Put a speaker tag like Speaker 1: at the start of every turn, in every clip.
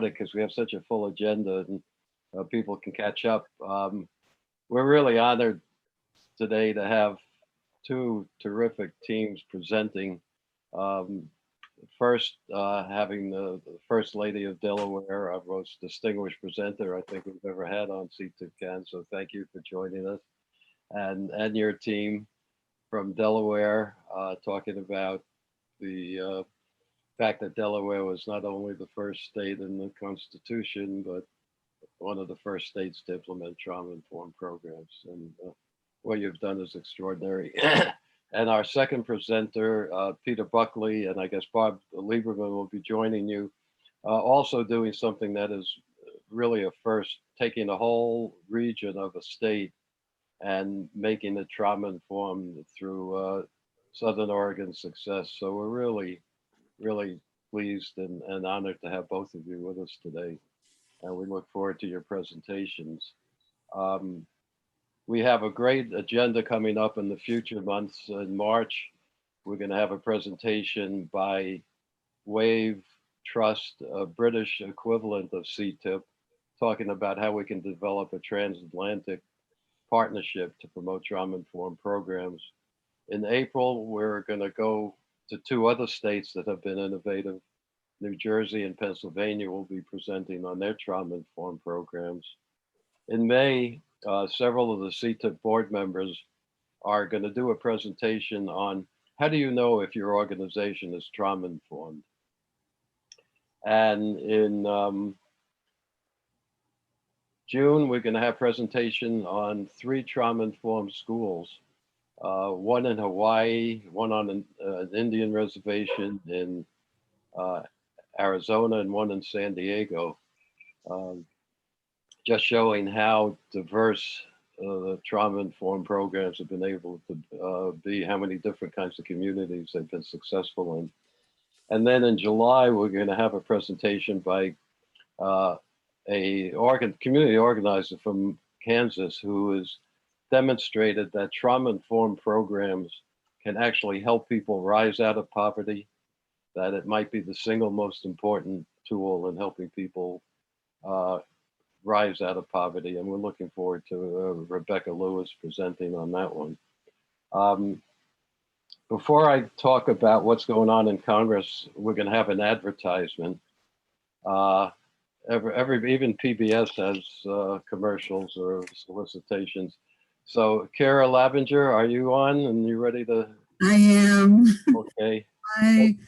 Speaker 1: because we have such a full agenda and people can catch up. We're really honored today to have two terrific teams presenting. First, having the First Lady of Delaware, our most distinguished presenter I think we've ever had on CTIPP CAN. So thank you for joining us, and your team from Delaware, talking about the fact that Delaware was not only the first state in the Constitution, but one of the first states to implement trauma-informed programs. And what you've done is extraordinary. And our second presenter, Peter Buckley, and I guess Bob Lieberman will be joining you, also doing something that is really a first, taking a whole region of a state and making it trauma-informed through Southern Oregon's success. So we're really, really pleased and honored to have both of you with us today. And we look forward to your presentations. We have a great agenda coming up in the future months. In March, we're going to have a presentation by Wave Trust, a British equivalent of CTIPP, talking about how we can develop a transatlantic partnership to promote trauma-informed programs. In April, we're going to go to two other states that have been innovative. New Jersey and Pennsylvania will be presenting on their trauma-informed programs. In May, several of the CTIPP board members are going to do a presentation on how do you know if your organization is trauma-informed. And in June, we're going to have a presentation on 3 trauma-informed schools, one in Hawaii, one on an Indian reservation in Arizona, and one in San Diego. Just showing how diverse the trauma-informed programs have been able to be, how many different kinds of communities they've been successful in. And then in July, we're going to have a presentation by a community organizer from Kansas who has demonstrated that trauma-informed programs can actually help people rise out of poverty, that it might be the single most important tool in helping people rise out of poverty. And we're looking forward to Rebecca Lewis presenting on that one. Before I talk about what's going on in Congress, we're going to have an advertisement. Even PBS has commercials or solicitations. So Cara Lavinger, are you on and you ready to?
Speaker 2: I am.
Speaker 1: Okay.
Speaker 2: I'm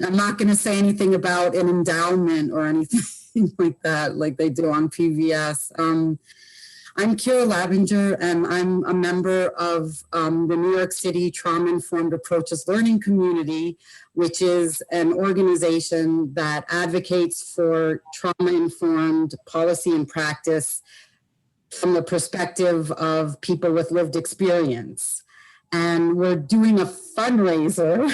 Speaker 2: not going to say anything about an endowment or anything like that, like they do on PBS. I'm Cara Lavinger, and I'm a member of the New York City Trauma-Informed Approaches Learning Community, which is an organization that advocates for trauma-informed policy and practice from the perspective of people with lived experience. And we're doing a fundraiser.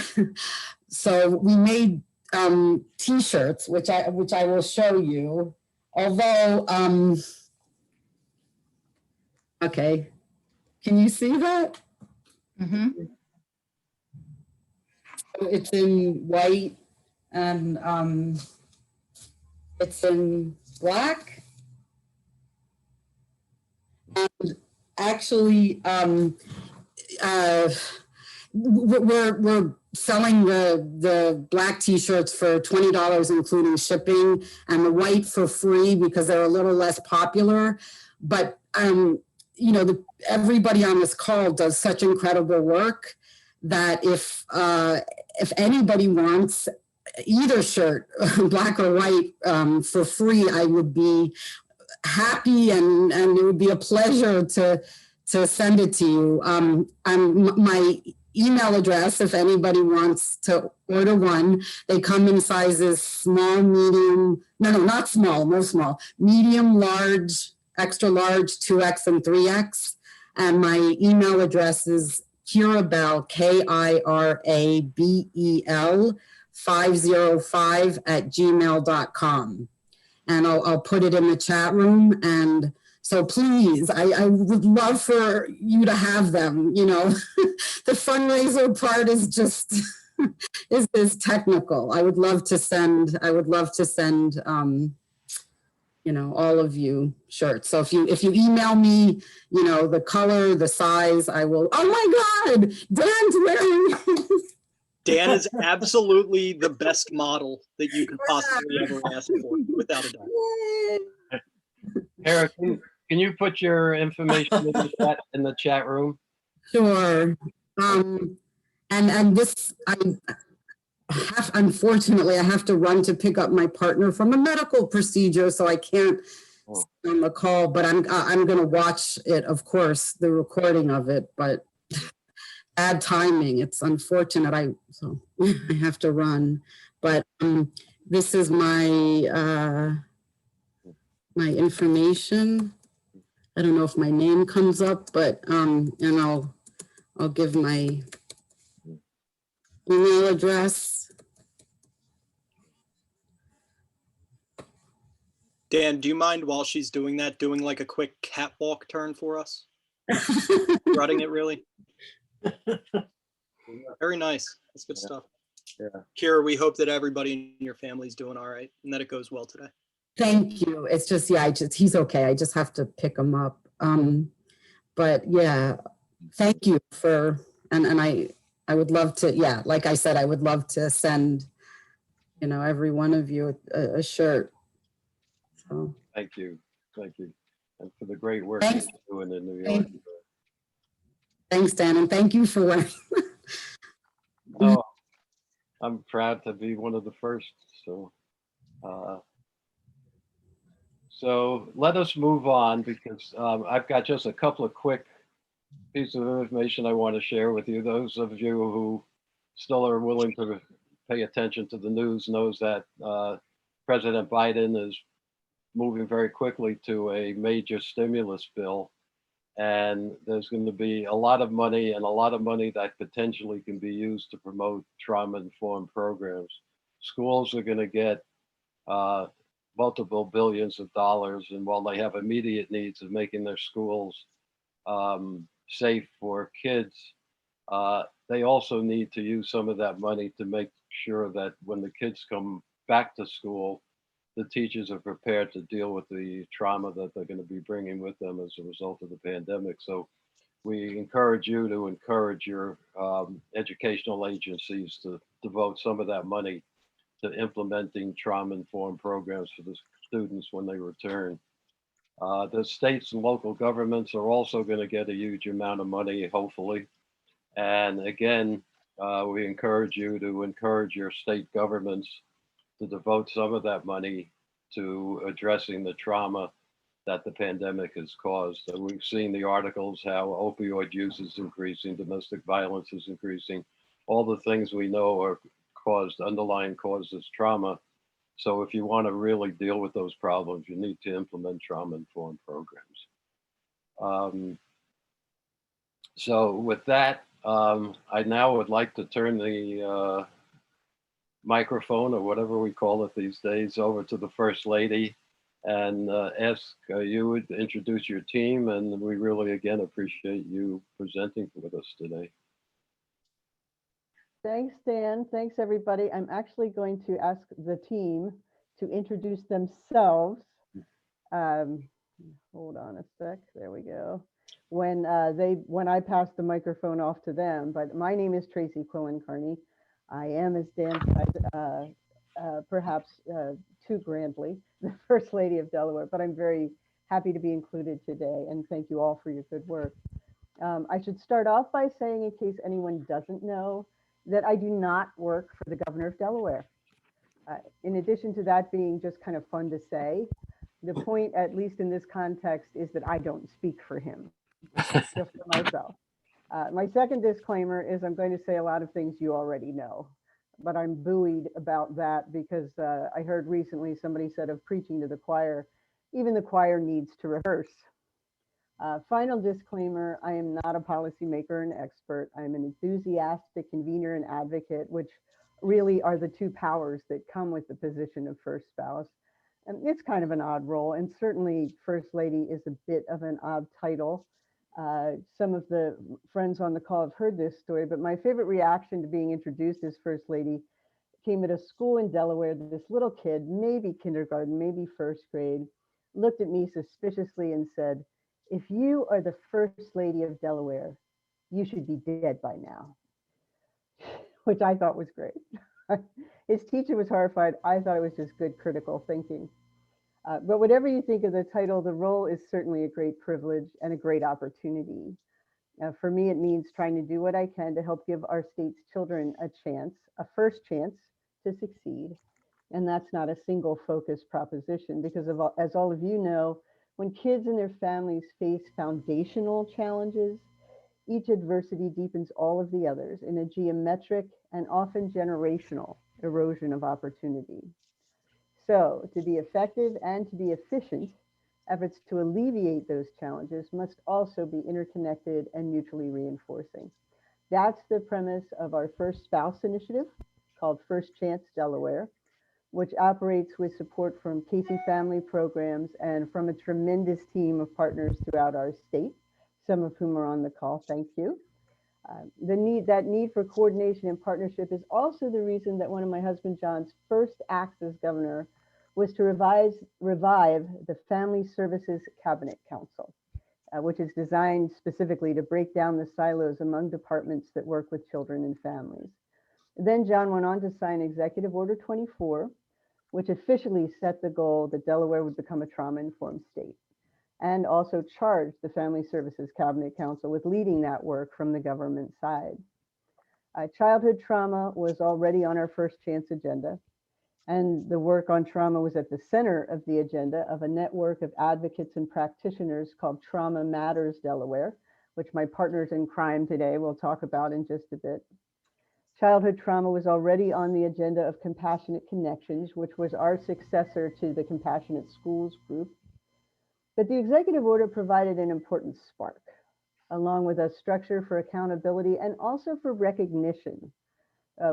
Speaker 2: So we made t-shirts, which I will show you. Although, okay, can you see that? Mm-hmm. So it's in white and it's in black. And actually, we're selling the black t-shirts for $20, including shipping, and the white for free because they're a little less popular. But you know, everybody on this call does such incredible work that if anybody wants either shirt, black or white, for free, I would be happy, and it would be a pleasure to send it to you. My email address, if anybody wants to order one, they come in sizes small, medium, not small, no small, medium, large, extra large, 2X and 3X. And my email address is Kirabel, KIRABEL 505@gmail.com. And I'll put it in the chat room. And so please, I would love for you to have them. You know, the fundraiser part is just is technical. I would love to send, you know, all of you shirts. So if you email me, you know, the color, the size, I will. Oh my God, Dan's wearing.
Speaker 3: Dan is absolutely the best model that you could possibly ever ask for, without a doubt.
Speaker 1: Eric, can you put your information in the chat room?
Speaker 2: Sure. And this, unfortunately, I have to run to pick up my partner from a medical procedure, so I can't stay on the call. But I'm going to watch it, of course, the recording of it. But bad timing. It's unfortunate. So I have to run. But this is my my information. I don't know if my name comes up, but and I'll give my email address.
Speaker 3: Dan, do you mind, while she's doing that, doing like a quick catwalk turn for us? Strutting it, really? Very nice. That's good stuff.
Speaker 1: Yeah.
Speaker 3: Kira, we hope that everybody in your family is doing all right and that it goes well today.
Speaker 2: Thank you. It's just, yeah, he's okay. I just have to pick him up. But yeah, thank you for, and I would love to, yeah, like I said, I would love to send, you know, every one of you a shirt. So
Speaker 1: Thank you. And for the great work
Speaker 2: Thanks.
Speaker 1: you're doing in New York.
Speaker 2: Thanks, Dan, and thank you for wearing.
Speaker 1: Oh, I'm proud to be one of the first. So let us move on, because I've got just a couple of quick pieces of information I want to share with you. Those of you who still are willing to pay attention to the news knows that President Biden is moving very quickly to a major stimulus bill. And there's going to be a lot of money, and a lot of money that potentially can be used to promote trauma-informed programs. Schools are going to get multiple billions of dollars, and while they have immediate needs of making their schools safe for kids, they also need to use some of that money to make sure that when the kids come back to school, the teachers are prepared to deal with the trauma that they're going to be bringing with them as a result of the pandemic. So we encourage you to encourage your educational agencies to devote some of that money to implementing trauma-informed programs for the students when they return. The states and local governments are also going to get a huge amount of money, hopefully. And again, we encourage you to encourage your state governments to devote some of that money to addressing the trauma that the pandemic has caused. So we've seen the articles how opioid use is increasing, domestic violence is increasing, all the things we know are underlying causes trauma. So if you want to really deal with those problems, you need to implement trauma-informed programs. So with that, I now would like to turn the microphone, or whatever we call it these days, over to the First Lady and ask you to introduce your team. And we really, again, appreciate you presenting with us today.
Speaker 4: Thanks, Dan. Thanks, everybody. I'm actually going to ask the team to introduce themselves. Hold on a sec. There we go. When I pass the microphone off to them, but my name is Tracey Quillen Carney. I am, as Dan said, perhaps too grandly, the First Lady of Delaware, but I'm very happy to be included today, and thank you all for your good work. I should start off by saying, in case anyone doesn't know, that I do not work for the Governor of Delaware. In addition to that being just kind of fun to say, the point, at least in this context, is that I don't speak for him, just for myself. My second disclaimer is I'm going to say a lot of things you already know, but I'm buoyed about that because I heard recently somebody said of preaching to the choir, even the choir needs to rehearse. Final disclaimer, I am not a policymaker or an expert. I'm an enthusiastic convener and advocate, which really are the two powers that come with the position of first spouse. And it's kind of an odd role, and certainly First Lady is a bit of an odd title. Some of the friends on the call have heard this story, but my favorite reaction to being introduced as First Lady came at a school in Delaware. This little kid, maybe kindergarten, maybe first grade, looked at me suspiciously and said, "If you are the First Lady of Delaware, you should be dead by now," which I thought was great. His teacher was horrified. I thought it was just good critical thinking. But whatever you think of the title, the role is certainly a great privilege and a great opportunity. For me, it means trying to do what I can to help give our state's children a chance, a first chance to succeed. And that's not a single focus proposition because as all of you know, when kids and their families face foundational challenges, each adversity deepens all of the others in a geometric and often generational erosion of opportunity. So to be effective and to be efficient, efforts to alleviate those challenges must also be interconnected and mutually reinforcing. That's the premise of our first spouse initiative called First Chance Delaware, which operates with support from Casey Family Programs and from a tremendous team of partners throughout our state, some of whom are on the call. Thank you. That need for coordination and partnership is also the reason that one of my husband John's first acts as governor was to revive the Family Services Cabinet Council, which is designed specifically to break down the silos among departments that work with children and families. Then John went on to sign Executive Order 24, which officially set the goal that Delaware would become a trauma-informed state, and also charged the Family Services Cabinet Council with leading that work from the government side. Childhood trauma was already on our First Chance agenda, and the work on trauma was at the center of the agenda of a network of advocates and practitioners called Trauma Matters Delaware, which my partners in crime today will talk about in just a bit. Childhood trauma was already on the agenda of Compassionate Connections, which was our successor to the Compassionate Schools group. But the executive order provided an important spark, along with a structure for accountability and also for recognition.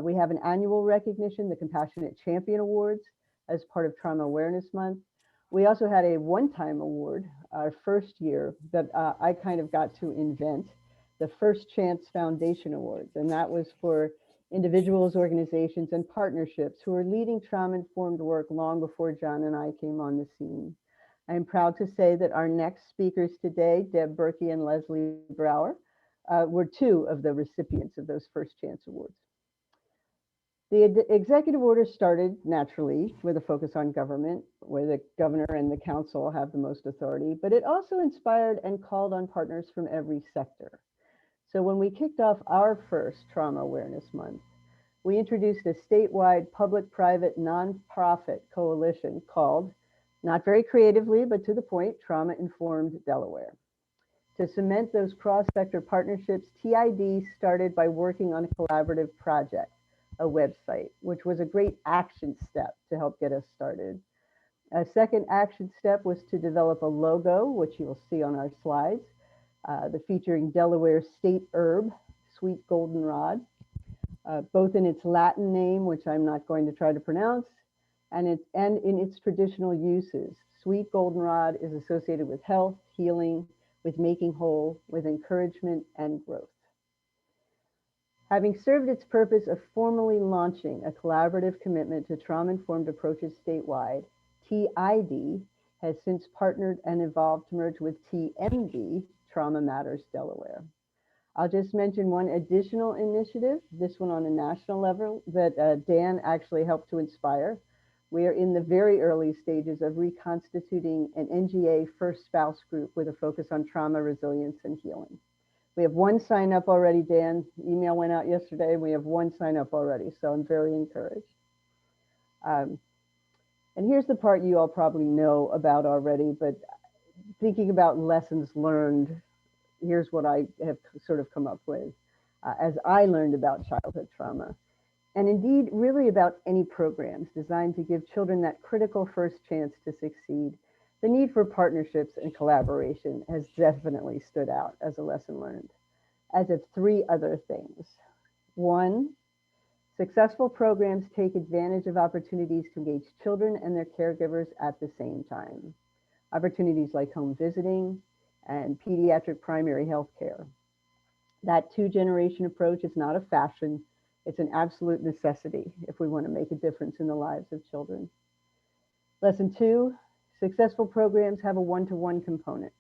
Speaker 4: We have an annual recognition, the Compassionate Champion Awards, as part of Trauma Awareness Month. We also had a one-time award, our first year, that I kind of got to invent, the First Chance Foundation Awards. And that was for individuals, organizations, and partnerships who are leading trauma-informed work long before John and I came on the scene. I am proud to say that our next speakers today, Deb Berkey and Leslie Brower, were two of the recipients of those First Chance Awards. The executive order started naturally with a focus on government, where the governor and the council have the most authority, but it also inspired and called on partners from every sector. So when we kicked off our first Trauma Awareness Month, we introduced a statewide public-private nonprofit coalition called, not very creatively, but to the point, Trauma Informed Delaware. To cement those cross-sector partnerships, TID started by working on a collaborative project, a website, which was a great action step to help get us started. A second action step was to develop a logo, which you will see on our slides, featuring Delaware state herb, sweet goldenrod, both in its Latin name, which I'm not going to try to pronounce, and in its traditional uses. Sweet goldenrod is associated with health, healing, with making whole, with encouragement and growth. Having served its purpose of formally launching a collaborative commitment to trauma-informed approaches statewide, TID has since partnered and evolved to merge with TMD, Trauma Matters Delaware. I'll just mention one additional initiative, this one on a national level, that Dan actually helped to inspire. We are in the very early stages of reconstituting an NGA First Spouse group with a focus on trauma, resilience, and healing. We have one sign up already, Dan. Email went out yesterday. We have one sign up already, so I'm very encouraged. And here's the part you all probably know about already, but thinking about lessons learned, here's what I have sort of come up with as I learned about childhood trauma. And indeed, really about any programs designed to give children that critical first chance to succeed. The need for partnerships and collaboration has definitely stood out as a lesson learned, as have three other things. One, successful programs take advantage of opportunities to engage children and their caregivers at the same time. Opportunities like home visiting and pediatric primary health care. That two-generation approach is not a fashion, it's an absolute necessity if we want to make a difference in the lives of children. Lesson 2, successful programs have a one-to-one component,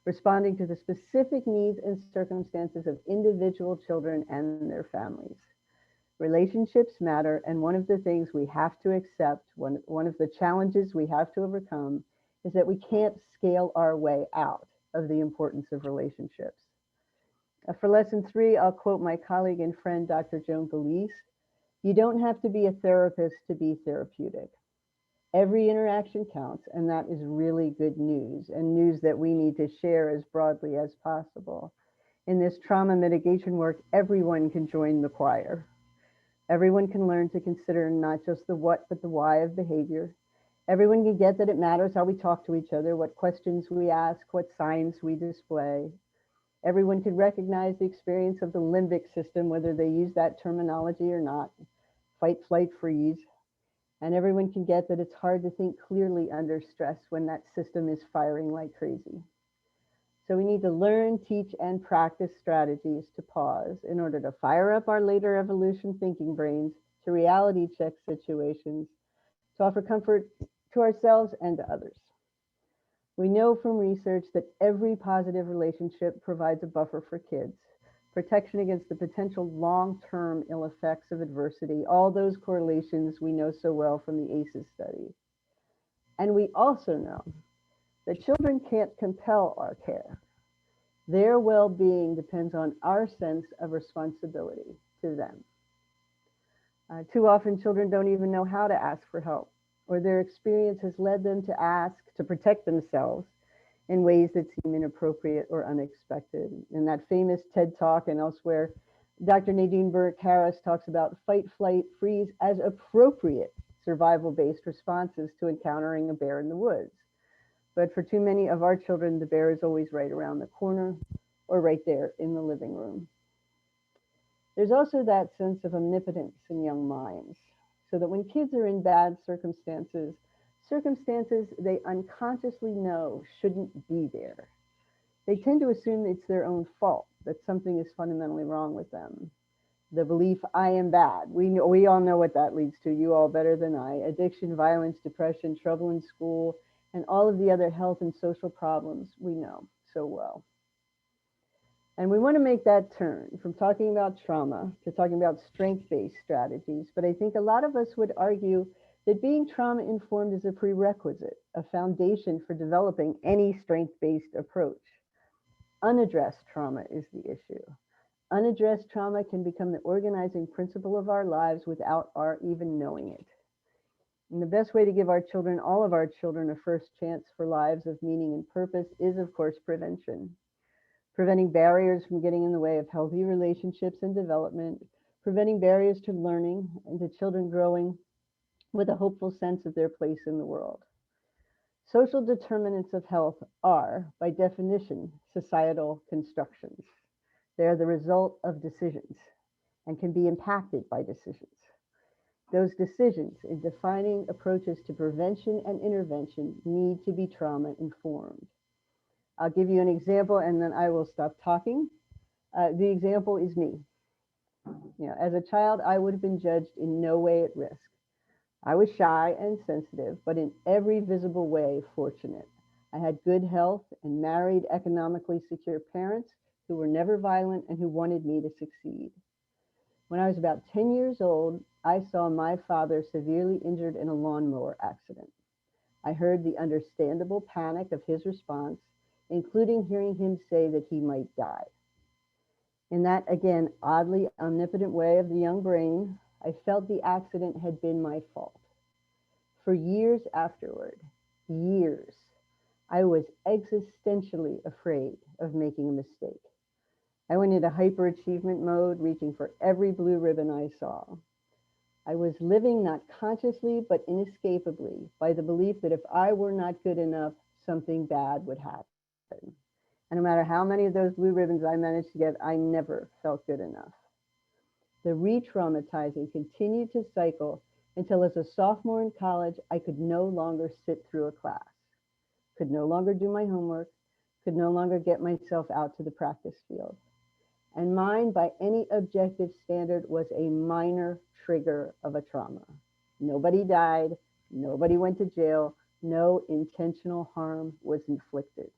Speaker 4: responding to the specific needs and circumstances of individual children and their families. Relationships matter, and one of the things we have to accept, one of the challenges we have to overcome, is that we can't scale our way out of the importance of relationships. For lesson 3, I'll quote my colleague and friend, Dr. Joan Gallese. You don't have to be a therapist to be therapeutic. Every interaction counts, and that is really good news, and news that we need to share as broadly as possible. In this trauma mitigation work, everyone can join the choir. Everyone can learn to consider not just the what, but the why of behavior. Everyone can get that it matters how we talk to each other, what questions we ask, what signs we display. Everyone can recognize the experience of the limbic system, whether they use that terminology or not, fight, flight, freeze. And everyone can get that it's hard to think clearly under stress when that system is firing like crazy. So we need to learn, teach, and practice strategies to pause in order to fire up our later evolution thinking brains, to reality check situations, to offer comfort to ourselves and to others. We know from research that every positive relationship provides a buffer for kids, protection against the potential long-term ill effects of adversity, all those correlations we know so well from the AACE study. And we also know that children can't compel our care. Their well-being depends on our sense of responsibility to them. Too often, children don't even know how to ask for help, or their experience has led them to ask to protect themselves in ways that seem inappropriate or unexpected. In that famous TED Talk and elsewhere, Dr. Nadine Burke-Harris talks about fight, flight, freeze as appropriate survival-based responses to encountering a bear in the woods. But for too many of our children, the bear is always right around the corner or right there in the living room. There's also that sense of omnipotence in young minds, so that when kids are in bad circumstances they unconsciously know shouldn't be there, they tend to assume it's their own fault, that something is fundamentally wrong with them. The belief, I am bad. We all know what that leads to, you all better than I. Addiction, violence, depression, trouble in school, and all of the other health and social problems we know so well. And we want to make that turn from talking about trauma to talking about strength-based strategies. But I think a lot of us would argue that being trauma-informed is a prerequisite, a foundation for developing any strength-based approach. Unaddressed trauma is the issue. Unaddressed trauma can become the organizing principle of our lives without our even knowing it. And the best way to give our children, all of our children, a first chance for lives of meaning and purpose is, of course, prevention. Preventing barriers from getting in the way of healthy relationships and development, preventing barriers to learning and to children growing with a hopeful sense of their place in the world. Social determinants of health are, by definition, societal constructions. They are the result of decisions and can be impacted by decisions. Those decisions in defining approaches to prevention and intervention need to be trauma informed. I'll give you an example and then I will stop talking. The example is me. As a child, I would have been judged in no way at risk. I was shy and sensitive, but in every visible way fortunate. I had good health and married, economically secure parents who were never violent and who wanted me to succeed. When I was about 10 years old, I saw my father severely injured in a lawnmower accident. I heard the understandable panic of his response, including hearing him say that he might die. In that, again, oddly omnipotent way of the young brain, I felt the accident had been my fault. For years afterward, I was existentially afraid of making a mistake. I went into hyperachievement mode, reaching for every blue ribbon I saw. I was living not consciously, but inescapably by the belief that if I were not good enough, something bad would happen. And no matter how many of those blue ribbons I managed to get, I never felt good enough. The re-traumatizing continued to cycle until as a sophomore in college, I could no longer sit through a class, could no longer do my homework, could no longer get myself out to the practice field. And mine, by any objective standard, was a minor trigger of a trauma. Nobody died, nobody went to jail, no intentional harm was inflicted.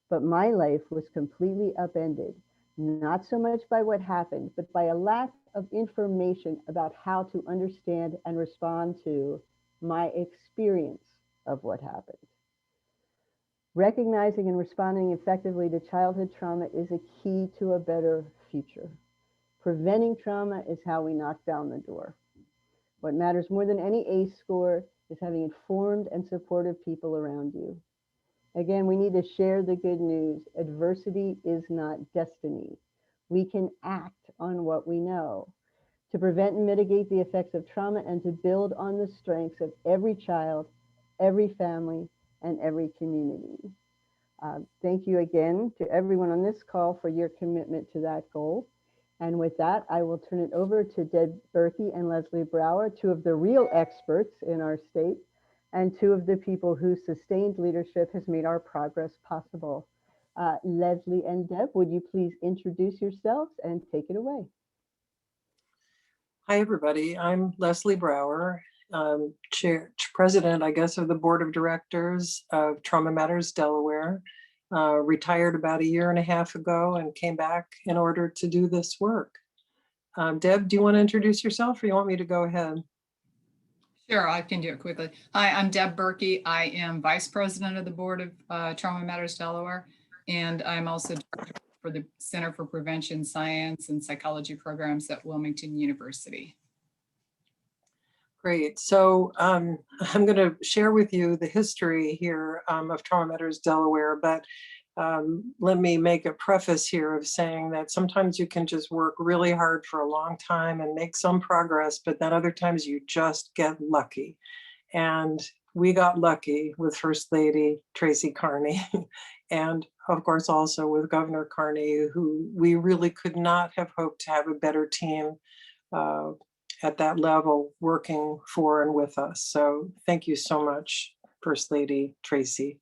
Speaker 4: But my life was completely upended, not so much by what happened, but by a lack of information about how to understand and respond to my experience of what happened. Recognizing and responding effectively to childhood trauma is a key to a better future. Preventing trauma is how we knock down the door. What matters more than any ACE score is having informed and supportive people around you. Again, we need to share the good news. Adversity is not destiny. We can act on what we know to prevent and mitigate the effects of trauma and to build on the strengths of every child, every family, and every community. Thank you again to everyone on this call for your commitment to that goal. And with that, I will turn it over to Deb Berkey and Leslie Brower, two of the real experts in our state, and two of the people whose sustained leadership has made our progress possible. Leslie and Deb, would you please introduce yourselves and take it away?
Speaker 5: Hi, everybody. I'm Leslie Brower, president, I guess, of the board of directors of Trauma Matters Delaware. Retired about 1.5 years ago and came back in order to do this work. Deb, do you want to introduce yourself or you want me to go ahead?
Speaker 6: Sure, I can do it quickly. Hi, I'm Deb Berkey. I am vice president of the board of Trauma Matters Delaware, and I'm also director for the Center for Prevention Science and Psychology programs at Wilmington University.
Speaker 5: Great. So I'm going to share with you the history here of Trauma Matters Delaware, but let me make a preface here of saying that sometimes you can just work really hard for a long time and make some progress, but then other times you just get lucky. And we got lucky with First Lady Tracey Carney, and of course also with Governor Carney, who we really could not have hoped to have a better team at that level working for and with us. So thank you so much, First Lady Tracey.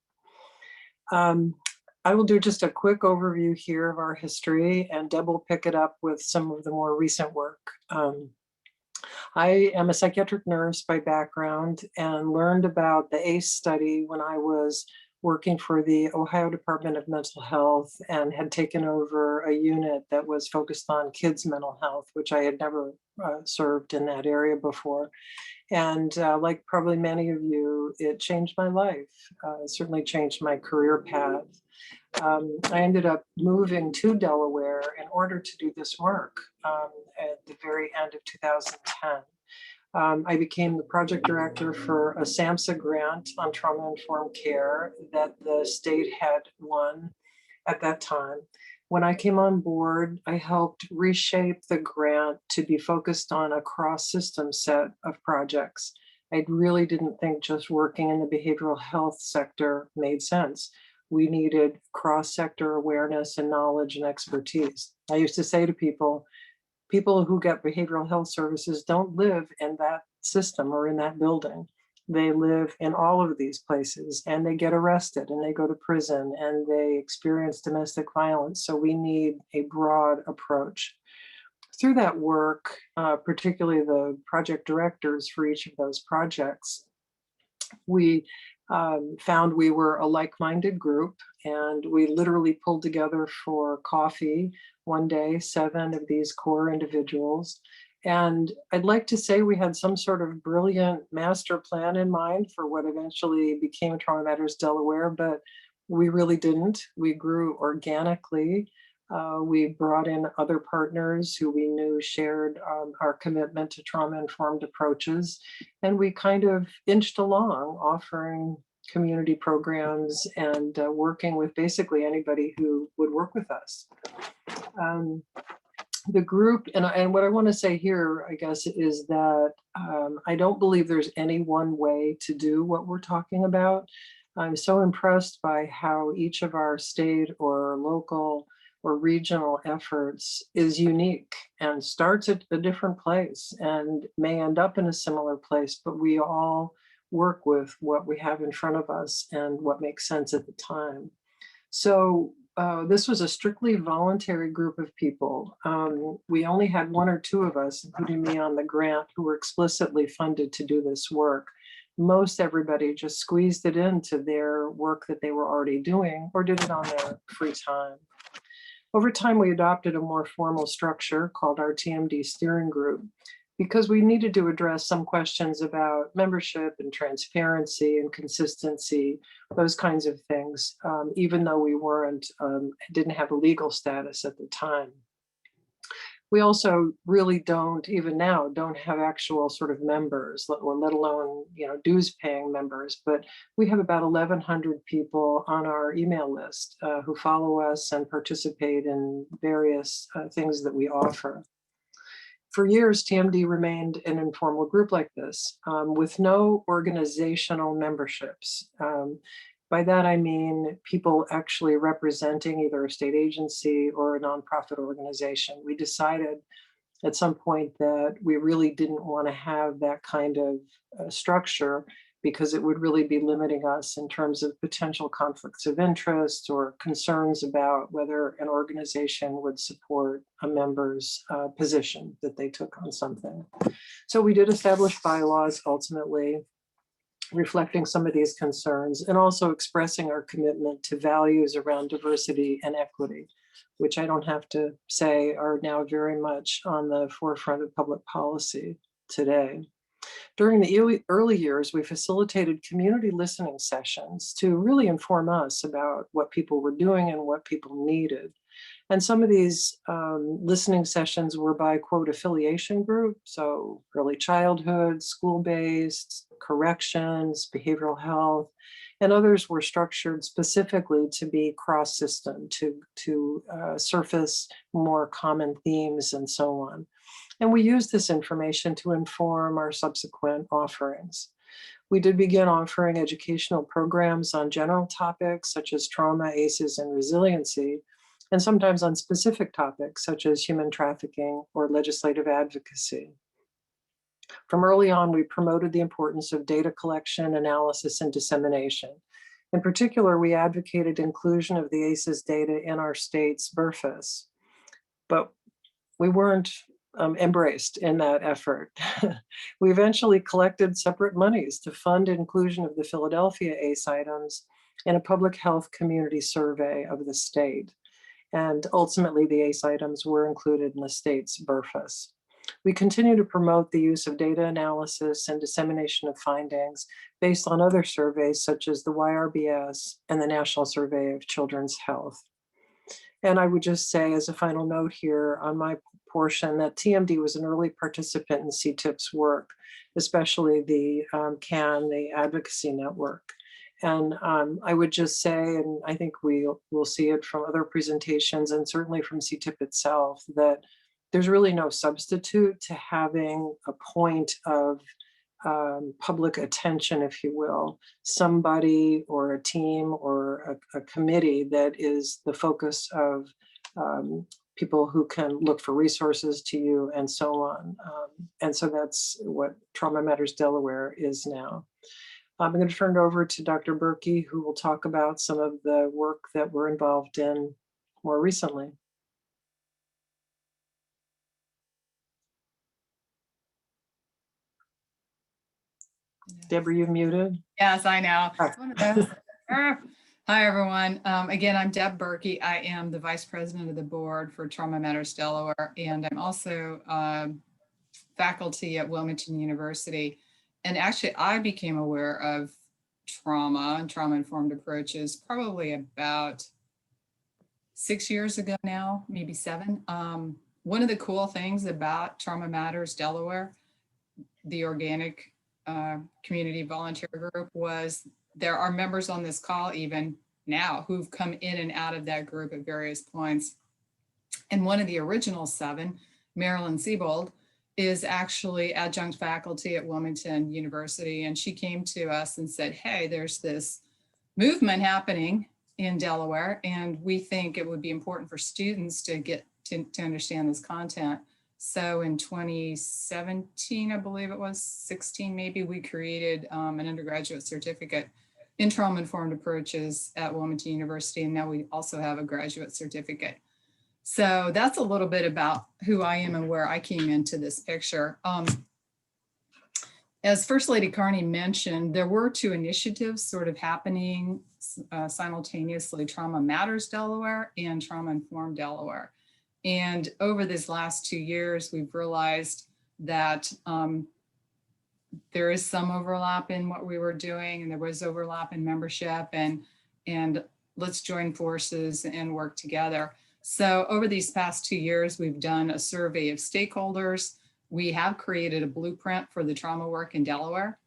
Speaker 5: I will do just a quick overview here of our history, and Deb will pick it up with some of the more recent work. I am a psychiatric nurse by background and learned about the AACE study when I was working for the Ohio Department of Mental Health and had taken over a unit that was focused on kids' mental health, which I had never served in that area before. And like probably many of you, it changed my life. It certainly changed my career path. I ended up moving to Delaware in order to do this work at the very end of 2010. I became the project director for a SAMHSA grant on trauma-informed care that the state had won at that time. When I came on board, I helped reshape the grant to be focused on a cross-system set of projects. I really didn't think just working in the behavioral health sector made sense. We needed cross-sector awareness and knowledge and expertise. I used to say to people who get behavioral health services don't live in that system or in that building. They live in all of these places and they get arrested and they go to prison and they experience domestic violence. So we need a broad approach. Through that work, particularly the project directors for each of those projects, we found we were a like-minded group, and we literally pulled together for coffee one day, 7 of these core individuals. And I'd like to say we had some sort of brilliant master plan in mind for what eventually became Trauma Matters Delaware, but we really didn't. We grew organically. We brought in other partners who we knew shared our commitment to trauma-informed approaches. And we kind of inched along, offering community programs and working with basically anybody who would work with us. The group, and what I want to say here, I guess, is that I don't believe there's any one way to do what we're talking about. I'm so impressed by how each of our state or local or regional efforts is unique and starts at a different place and may end up in a similar place, but we all work with what we have in front of us and what makes sense at the time. So this was a strictly voluntary group of people. We only had one or two of us, including me on the grant, who were explicitly funded to do this work. Most everybody just squeezed it into their work that they were already doing or did it on their free time. Over time, we adopted a more formal structure called our TMD steering group because we needed to address some questions about membership and transparency and consistency, those kinds of things, even though we didn't have a legal status at the time. We also really don't, even now, don't have actual sort of members, or let alone, dues paying members, but we have about 1,100 people on our email list who follow us and participate in various things that we offer. For years, TMD remained an informal group like this with no organizational memberships. By that, I mean people actually representing either a state agency or a nonprofit organization. We decided at some point that we really didn't want to have that kind of structure because it would really be limiting us in terms of potential conflicts of interest or concerns about whether an organization would support a member's position that they took on something. So we did establish bylaws ultimately, reflecting some of these concerns and also expressing our commitment to values around diversity and equity, which I don't have to say are now very much on the forefront of public policy today. During the early years, we facilitated community listening sessions to really inform us about what people were doing and what people needed. And some of these listening sessions were by, quote, affiliation group, so early childhood, school-based, corrections, behavioral health, and others were structured specifically to be cross-system, to surface more common themes and so on. And we used this information to inform our subsequent offerings. We did begin offering educational programs on general topics such as trauma, ACEs, and resiliency, and sometimes on specific topics such as human trafficking or legislative advocacy. From early on, we promoted the importance of data collection, analysis, and dissemination. In particular, we advocated inclusion of the ACEs data in our state's BRFIS, but we weren't embraced in that effort. We eventually collected separate monies to fund inclusion of the Philadelphia ACE items in a public health community survey of the state. And ultimately, the ACE items were included in the state's BRFIS. We continue to promote the use of data analysis and dissemination of findings based on other surveys such as the YRBS and the National Survey of Children's Health. And I would just say as a final note here on my portion that TMD was an early participant in CTIPP's work, especially the CAN, the advocacy network. And I would just say, and I think we'll see it from other presentations and certainly from CTIPP itself, that there's really no substitute to having a point of public attention, if you will, somebody or a team or a committee that is the focus of people who can look for resources to you and so on. And so that's what Trauma Matters Delaware is now. I'm going to turn it over to Dr. Berkey, who will talk about some of the work that we're involved in more recently. Deborah, you're muted.
Speaker 6: Yes, I know.
Speaker 5: Hi.
Speaker 6: Hi, everyone. Again, I'm Deb Berkey. I am the Vice President of the Board for Trauma Matters Delaware, and I'm also faculty at Wilmington University. And actually, I became aware of trauma and trauma-informed approaches probably about 6 years ago now, maybe 7. One of the cool things about Trauma Matters Delaware, the organic community volunteer group, was there are members on this call even now who've come in and out of that group at various points. And one of the original 7, Marilyn Siebold, is actually adjunct faculty at Wilmington University. And she came to us and said, hey, there's this movement happening in Delaware, and we think it would be important for students to get to understand this content. So in 2017, I believe it was 16, maybe, we created an undergraduate certificate in trauma-informed approaches at Wilmington University, and now we also have a graduate certificate. So that's a little bit about who I am and where I came into this picture. As First Lady Carney mentioned, there were two initiatives sort of happening simultaneously, Trauma Matters Delaware and Trauma Informed Delaware. And over these last 2 years, we've realized that there is some overlap in what we were doing, and there was overlap in membership, and let's join forces and work together. So over these past 2 years, we've done a survey of stakeholders. We have created a blueprint for the trauma work in Delaware,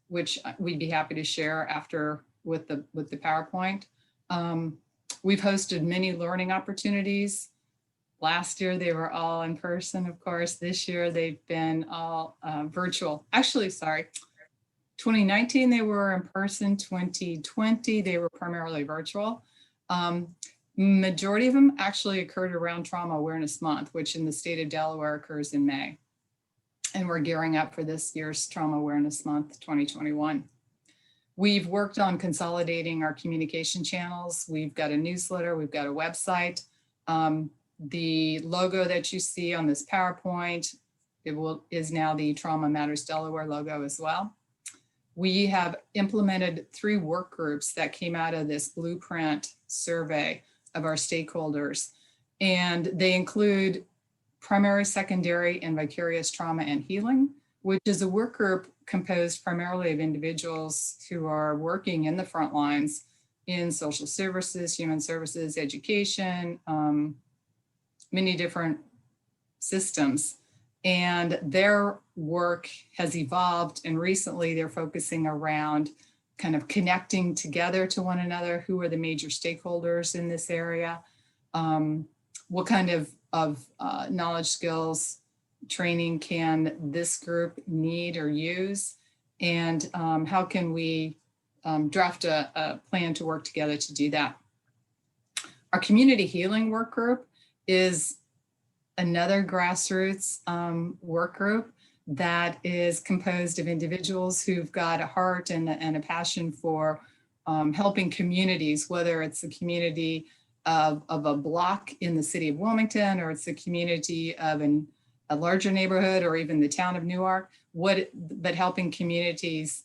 Speaker 6: which we'd be happy to share after with the PowerPoint. We've hosted many learning opportunities. Last year, they were all in person, of course. This year, they've been all virtual. Actually, sorry, 2019, they were in person. 2020, they were primarily virtual. Majority of them actually occurred around Trauma Awareness Month, which in the state of Delaware occurs in May. And we're gearing up for this year's Trauma Awareness Month 2021. We've worked on consolidating our communication channels. We've got a newsletter, we've got a website. The logo that you see on this PowerPoint, is now the Trauma Matters Delaware logo as well. We have implemented 3 work groups that came out of this blueprint survey of our stakeholders. And they include primary, secondary, and vicarious trauma and healing, which is a work group composed primarily of individuals who are working in the front lines in social services, human services, education, many different systems. And their work has evolved, and recently they're focusing around kind of connecting together to one another. Who are the major stakeholders in this area? What kind of knowledge, skills, training can this group need or use? And how can we draft a plan to work together to do that? Our community healing work group is another grassroots work group that is composed of individuals who've got a heart and a passion for helping communities, whether it's a community of a block in the city of Wilmington, or it's a community of a larger neighborhood, or even the town of Newark, but helping communities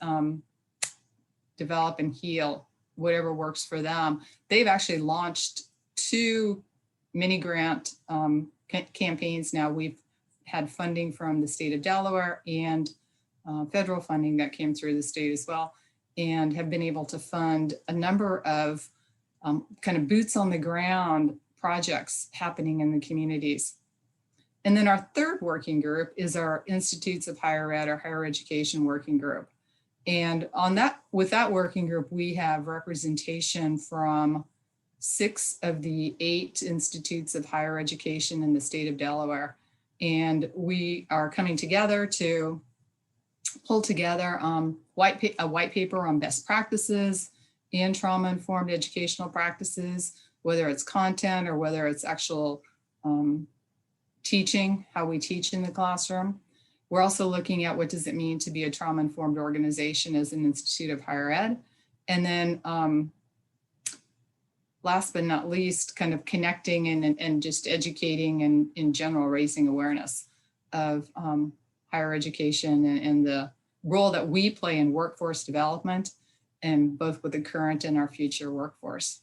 Speaker 6: develop and heal, whatever works for them. They've actually launched 2 mini grant campaigns now. We've had funding from the state of Delaware and federal funding that came through the state as well, and have been able to fund a number of kind of boots on the ground projects happening in the communities. And then our third working group is our Institutes of Higher Ed, or higher education working group. And with that working group, we have representation from 6 of the 8 institutes of higher education in the state of Delaware. And we are coming together to pull together a white paper on best practices and trauma-informed educational practices, whether it's content or whether it's actual teaching, how we teach in the classroom. We're also looking at what does it mean to be a trauma-informed organization as an institute of higher ed. And then last but not least, kind of connecting and just educating and in general raising awareness of higher education and the role that we play in workforce development, and both with the current and our future workforce.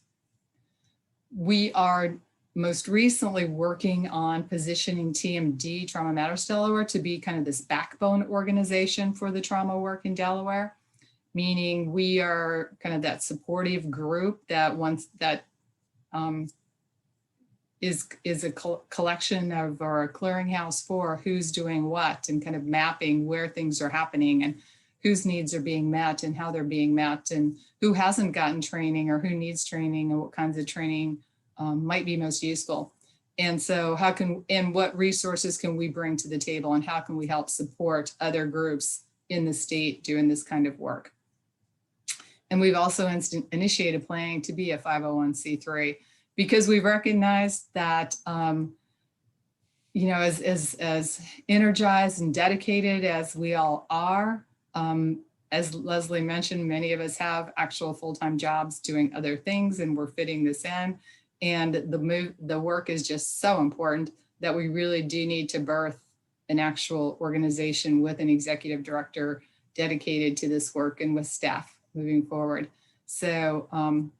Speaker 6: We are most recently working on positioning TMD, Trauma Matters Delaware, to be kind of this backbone organization for the trauma work in Delaware, meaning we are kind of that supportive group that is a collection of, or a clearinghouse for who's doing what, and kind of mapping where things are happening and whose needs are being met and how they're being met, and who hasn't gotten training or who needs training, and what kinds of training might be most useful. And so what resources can we bring to the table, and how can we help support other groups in the state doing this kind of work? And we've also initiated planning to be a 501c3, because we recognize that, as energized and dedicated as we all are, as Leslie mentioned, many of us have actual full-time jobs doing other things, and we're fitting this in. And the work is just so important that we really do need to birth an actual organization with an executive director dedicated to this work and with staff moving forward. So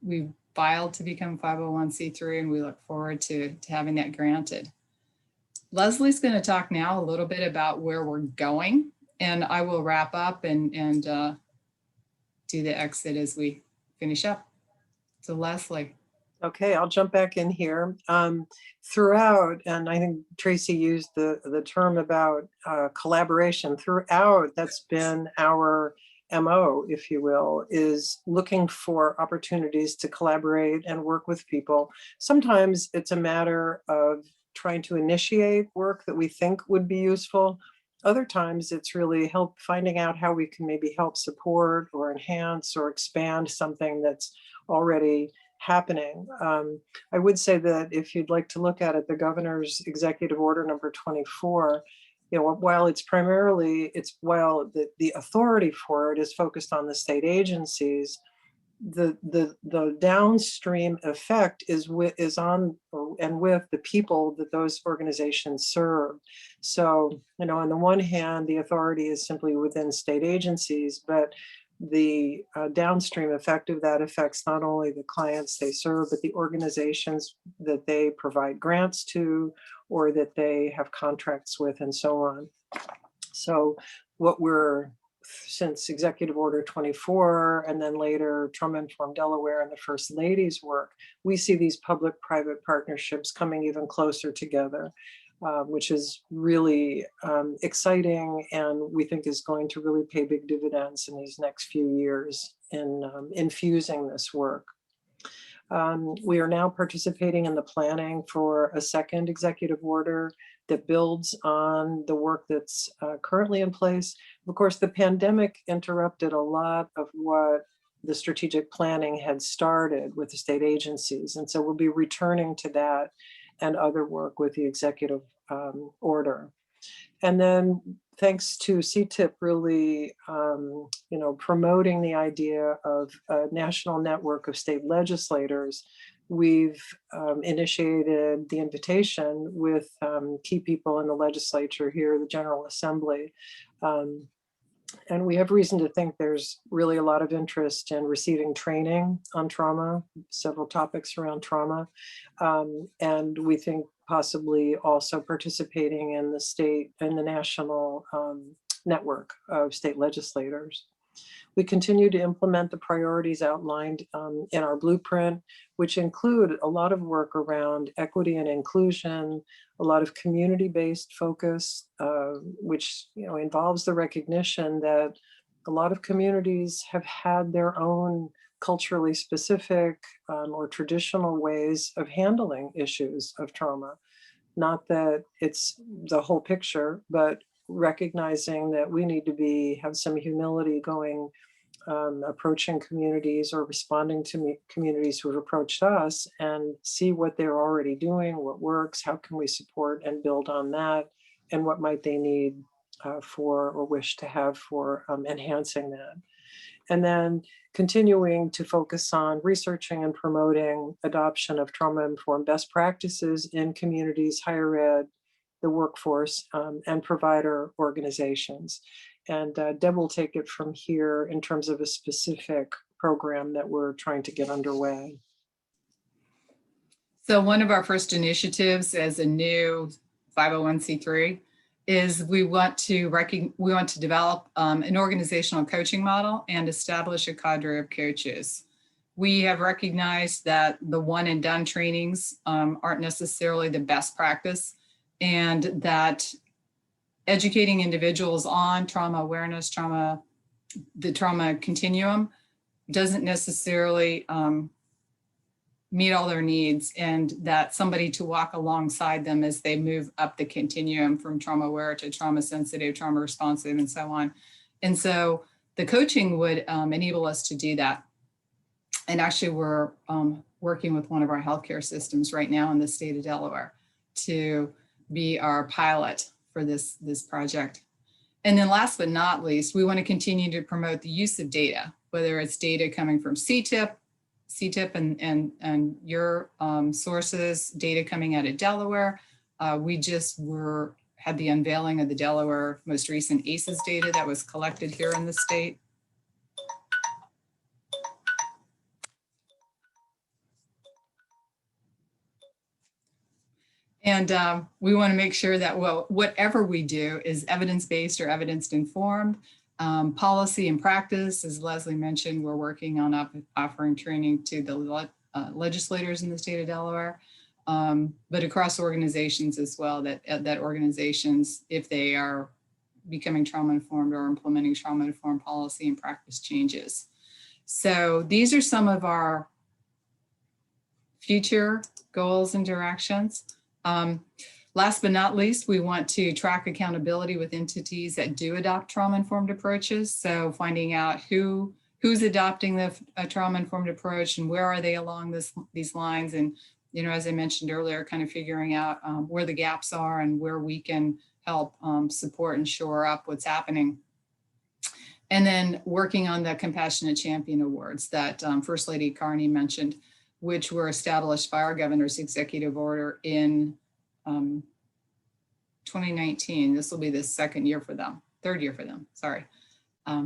Speaker 6: we've filed to become 501c3, and we look forward to having that granted. Leslie's going to talk now a little bit about where we're going, and I will wrap up and do the exit as we finish up. So Leslie.
Speaker 5: Okay, I'll jump back in here. Throughout, and I think Tracy used the term about collaboration, throughout, that's been our MO, if you will, is looking for opportunities to collaborate and work with people. Sometimes it's a matter of trying to initiate work that we think would be useful. Other times it's really finding out how we can maybe help support or enhance or expand something that's already happening. I would say that if you'd like to look at it, the governor's executive order number 24, while it's primarily, while the authority for it is focused on the state agencies, the downstream effect is on and with the people that those organizations serve. So, on the one hand, the authority is simply within state agencies, but the downstream effect of that affects not only the clients they serve, but the organizations that they provide grants to or that they have contracts with, and so on. So since Executive Order 24 and then later Trauma Informed Delaware and the First Lady's work, we see these public-private partnerships coming even closer together, which is really exciting, and we think is going to really pay big dividends in these next few years in infusing this work. We are now participating in the planning for a second executive order that builds on the work that's currently in place. Of course, the pandemic interrupted a lot of what the strategic planning had started with the state agencies. And so we'll be returning to that and other work with the executive order. And then thanks to CTIPP really, promoting the idea of a national network of state legislators, we've initiated the invitation with key people in the legislature here, the General Assembly. And we have reason to think there's really a lot of interest in receiving training on trauma, several topics around trauma. And we think possibly also participating in the national network of state legislators. We continue to implement the priorities outlined in our blueprint, which include a lot of work around equity and inclusion, a lot of community-based focus, which involves the recognition that a lot of communities have had their own culturally specific or traditional ways of handling issues of trauma. Not that it's the whole picture, but recognizing that we need to have some humility going, approaching communities or responding to communities who have approached us and see what they're already doing, what works, how can we support and build on that, and what might they need for or wish to have for enhancing that. And then continuing to focus on researching and promoting adoption of trauma-informed best practices in communities, higher ed, the workforce, and provider organizations. And Deb will take it from here in terms of a specific program that we're trying to get underway.
Speaker 6: So one of our first initiatives as a new 501c3 is we want to develop an organizational coaching model and establish a cadre of coaches. We have recognized that the one and done trainings aren't necessarily the best practice, and that educating individuals on trauma awareness, the trauma continuum doesn't necessarily meet all their needs, and that somebody to walk alongside them as they move up the continuum from trauma aware to trauma sensitive, trauma responsive, and so on. And so the coaching would enable us to do that. And actually we're working with one of our healthcare systems right now in the state of Delaware to be our pilot for this project. And then last but not least, we want to continue to promote the use of data, whether it's data coming from CTIPP and your sources, data coming out of Delaware. We just had the unveiling of the Delaware most recent AACES data that was collected here in the state. And we want to make sure that, well, whatever we do is evidence-based or evidence-informed. Policy and practice, as Leslie mentioned, we're working on offering training to the legislators in the state of Delaware, but across organizations as well, that organizations, if they are becoming trauma-informed or implementing trauma-informed policy and practice changes. So these are some of our future goals and directions. Last but not least, we want to track accountability with entities that do adopt trauma-informed approaches. So finding out who's adopting a trauma-informed approach and where are they along these lines. And, you know, as I mentioned earlier, kind of figuring out where the gaps are and where we can help support and shore up what's happening. And then working on the Compassionate Champion Awards that First Lady Carney mentioned, which were established by our governor's executive order in 2019. This will be the third year for them, sorry.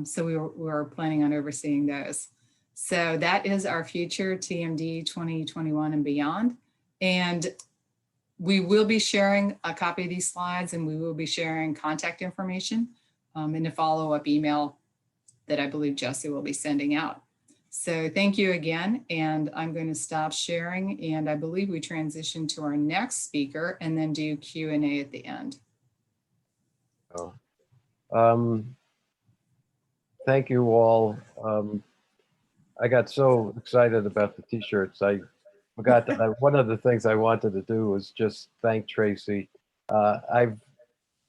Speaker 6: So we were planning on overseeing those. So that is our future TMD 2021 and beyond. And we will be sharing a copy of these slides, and we will be sharing contact information in a follow-up email that I believe Jesse will be sending out. So thank you again, and I'm going to stop sharing, and I believe we transition to our next speaker and then do Q&A at the end.
Speaker 1: Thank you all. I got so excited about the t-shirts. I forgot that one of the things I wanted to do was just thank Tracey. I've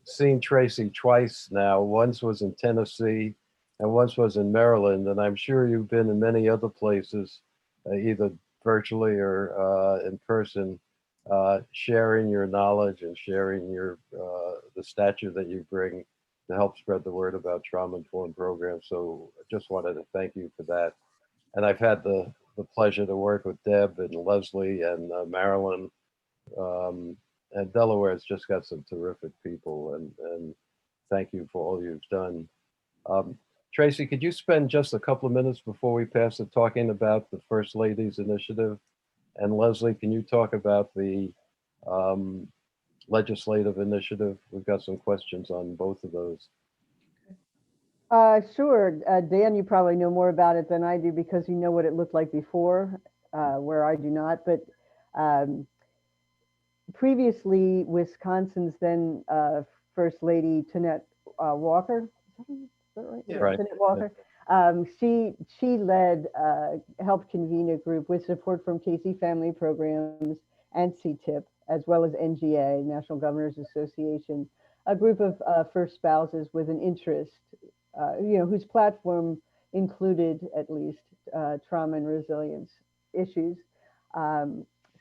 Speaker 1: seen Tracey twice now. Once was in Tennessee and once was in Maryland, and I'm sure you've been in many other places, either virtually or in person, sharing your knowledge and sharing your the stature that you bring to help spread the word about trauma-informed programs. So I just wanted to thank you for that. And I've had the pleasure to work with Deb and Leslie and Marilyn, and Delaware has just got some terrific people, and thank you for all you've done. Tracey, could you spend just a couple of minutes before we pass it talking about the First Lady's initiative? And Leslie, can you talk about the legislative initiative? We've got some questions on both of those.
Speaker 4: Sure. Dan, you probably know more about it than I do because you know what it looked like before, where I do not. But previously, Wisconsin's then First Lady, Tanette Walker, is that right?
Speaker 1: Yeah. Right.
Speaker 4: Tanette Walker. She led, helped convene a group with support from Casey Family Programs and CTIPP, as well as NGA, National Governors Association, a group of first spouses with an interest, whose platform included at least trauma and resilience issues.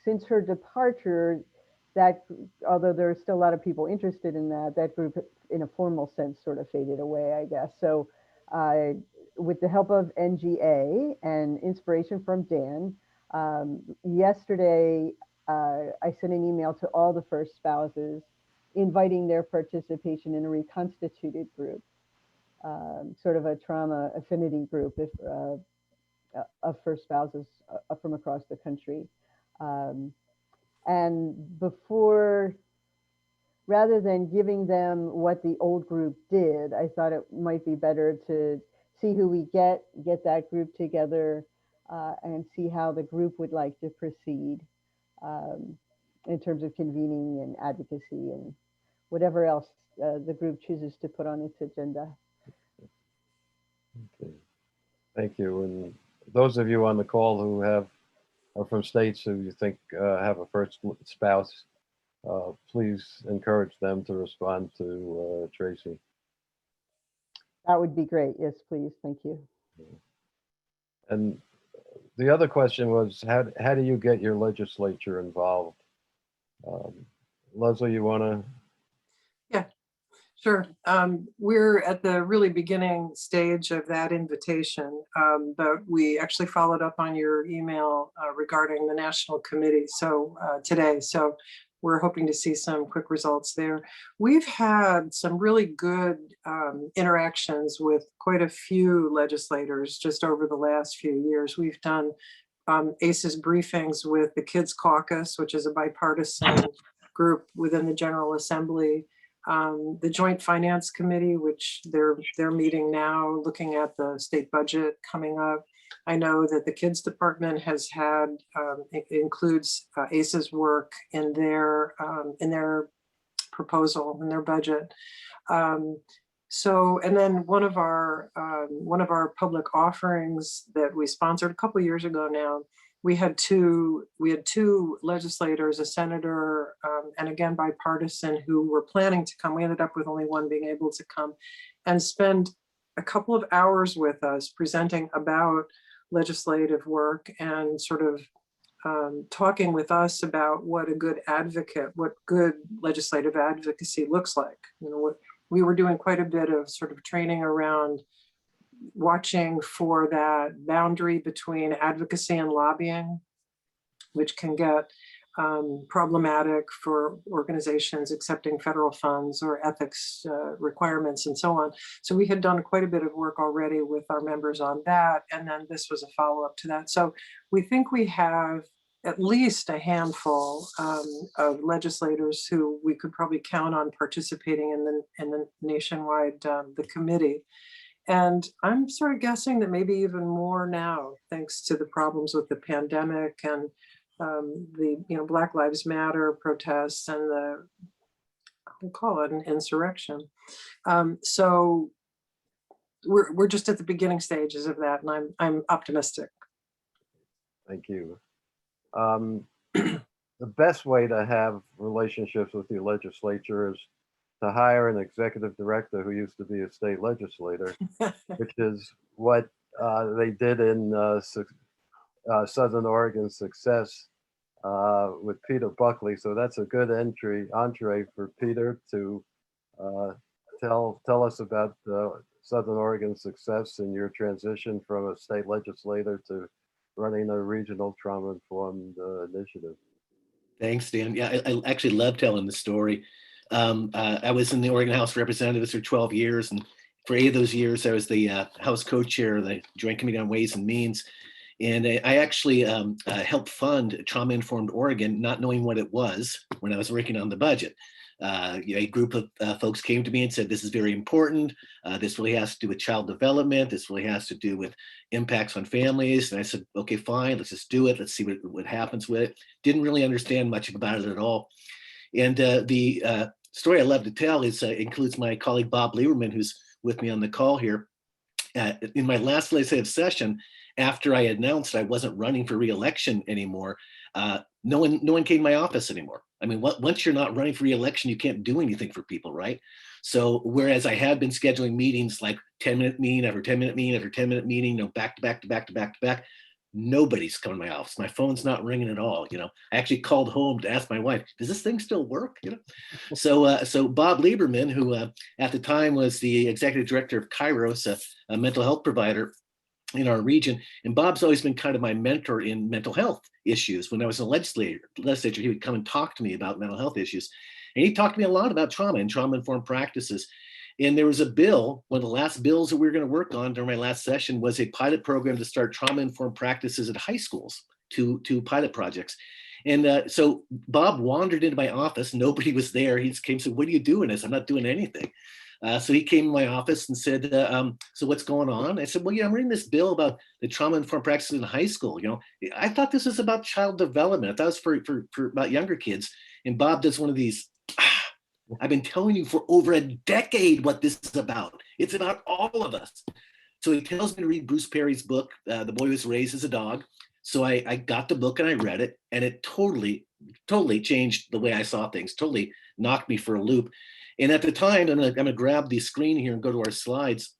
Speaker 4: Since her departure, although there are still a lot of people interested in that group in a formal sense sort of faded away, I guess. So with the help of NGA and inspiration from Dan, yesterday I sent an email to all the first spouses inviting their participation in a reconstituted group, sort of a trauma affinity group of first spouses from across the country. And rather than giving them what the old group did, I thought it might be better to see who we get that group together and see how the group would like to proceed in terms of convening and advocacy and whatever else the group chooses to put on its agenda.
Speaker 1: Okay. Thank you. And those of you on the call who are from states who you think have a first spouse, please encourage them to respond to Tracey.
Speaker 4: That would be great. Yes, please. Thank you.
Speaker 1: And the other question was, how do you get your legislature involved? Leslie, you want to?
Speaker 5: Yeah, Sure. We're at the really beginning stage of that invitation, but we actually followed up on your email regarding the national committee today. So we're hoping to see some quick results there. We've had some really good interactions with quite a few legislators just over the last few years. We've done AACE's briefings with the Kids Caucus, which is a bipartisan group within the General Assembly. The Joint Finance Committee, which they're meeting now, looking at the state budget coming up. I know that the Kids Department has had, it includes AACE's work in their proposal, in their budget. And then one of our public offerings that we sponsored a couple years ago now, we had two legislators, a senator, and again bipartisan, who were planning to come. We ended up with only one being able to come and spend a couple of hours with us presenting about legislative work and sort of talking with us about what a good advocate, what good legislative advocacy looks like. You know, we were doing quite a bit of sort of training around watching for that boundary between advocacy and lobbying, which can get problematic for organizations accepting federal funds or ethics requirements and so on. So we had done quite a bit of work already with our members on that. And then this was a follow-up to that. So we think we have at least a handful of legislators who we could probably count on participating in the nationwide, the committee. And I'm sort of guessing that maybe even more now, thanks to the problems with the pandemic and the Black Lives Matter protests and we'll call it an insurrection. So we're just at the beginning stages of that, and I'm optimistic.
Speaker 1: Thank you. The best way to have relationships with your legislature is to hire an executive director who used to be a state legislator, which is what they did in Southern Oregon Success with Peter Buckley. So that's a good entree for Peter to tell us about Southern Oregon Success and your transition from a state legislator to running a regional trauma-informed initiative.
Speaker 7: Thanks, Dan. Yeah, I actually love telling the story. I was in the Oregon House of Representatives for 12 years, and for 8 of those years, I was the House co-chair of the Joint Committee on Ways and Means. And I actually helped fund Trauma Informed Oregon, not knowing what it was when I was working on the budget. A group of folks came to me and said, this is very important. This really has to do with child development. This really has to do with impacts on families. And I said, okay, fine, let's just do it. Let's see what happens with it. Didn't really understand much about it at all. And the story I love to tell is includes my colleague, Bob Lieberman, who's with me on the call here. In my last legislative session, after I announced I wasn't running for re-election anymore, no one came to my office anymore. I mean, once you're not running for re-election, you can't do anything for people, right? So whereas I had been scheduling meetings like 10-minute meeting after 10-minute meeting after 10-minute meeting, back to back to back to back to back, nobody's coming to my office. My phone's not ringing at all. I actually called home to ask my wife, does this thing still work? So Bob Lieberman, who at the time was the executive director of Kairos, a mental health provider in our region, and Bob's always been kind of my mentor in mental health issues. When I was a legislator, he would come and talk to me about mental health issues, and he talked to me a lot about trauma and trauma-informed practices. And there was a bill, one of the last bills that we were going to work on during my last session was a pilot program to start trauma-informed practices at high schools, two pilot projects. And so Bob wandered into my office. Nobody was there. He just came and said, what are you doing? I said, I'm not doing anything. So he came to my office and said, so what's going on? I said, well, I'm reading this bill about the trauma-informed practices in high school. I thought this was about child development. I thought it was for about younger kids. And Bob does one of these, I've been telling you for over a decade what this is about. It's about all of us. So he tells me to read Bruce Perry's book, The Boy Who Was Raised as a Dog. So I got the book and I read it, and it totally changed the way I saw things, totally knocked me for a loop. And at the time, I'm gonna grab the screen here and go to our slides.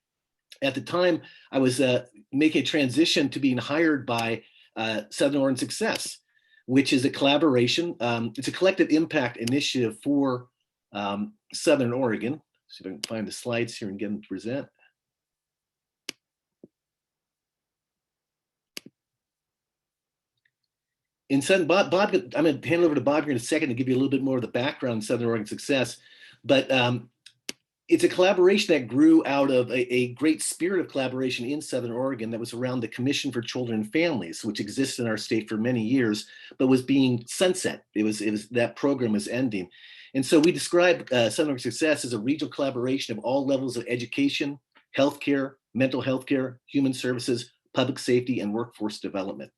Speaker 7: At the time, I was making a transition to being hired by Southern Oregon Success, which is a collaboration. It's a collective impact initiative for Southern Oregon. See if I can find the slides here and get them to present. In Southern, Bob, I'm going to hand over to Bob here in a second to give you a little bit more of the background in Southern Oregon Success. But it's a collaboration that grew out of a great spirit of collaboration in Southern Oregon that was around the Commission for Children and Families, which existed in our state for many years, but was being sunset. It was that program was ending. And so we describe Southern Oregon Success as a regional collaboration of all levels of education, healthcare, mental health care, human services, public safety, and workforce development.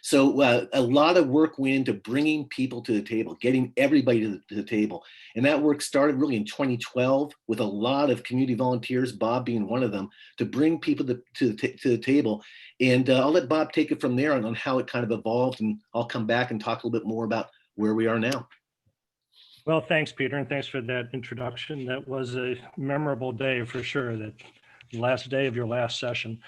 Speaker 7: So a lot of work went into bringing people to the table, getting everybody to the table. And that work started really in 2012 with a lot of community volunteers, Bob being one of them, to bring people to the table. And I'll let Bob take it from there on how it kind of evolved. And I'll come back and talk a little bit more about where we are now.
Speaker 8: Well, thanks, Peter, and thanks for that introduction. That was a memorable day for sure, that last day of your last session.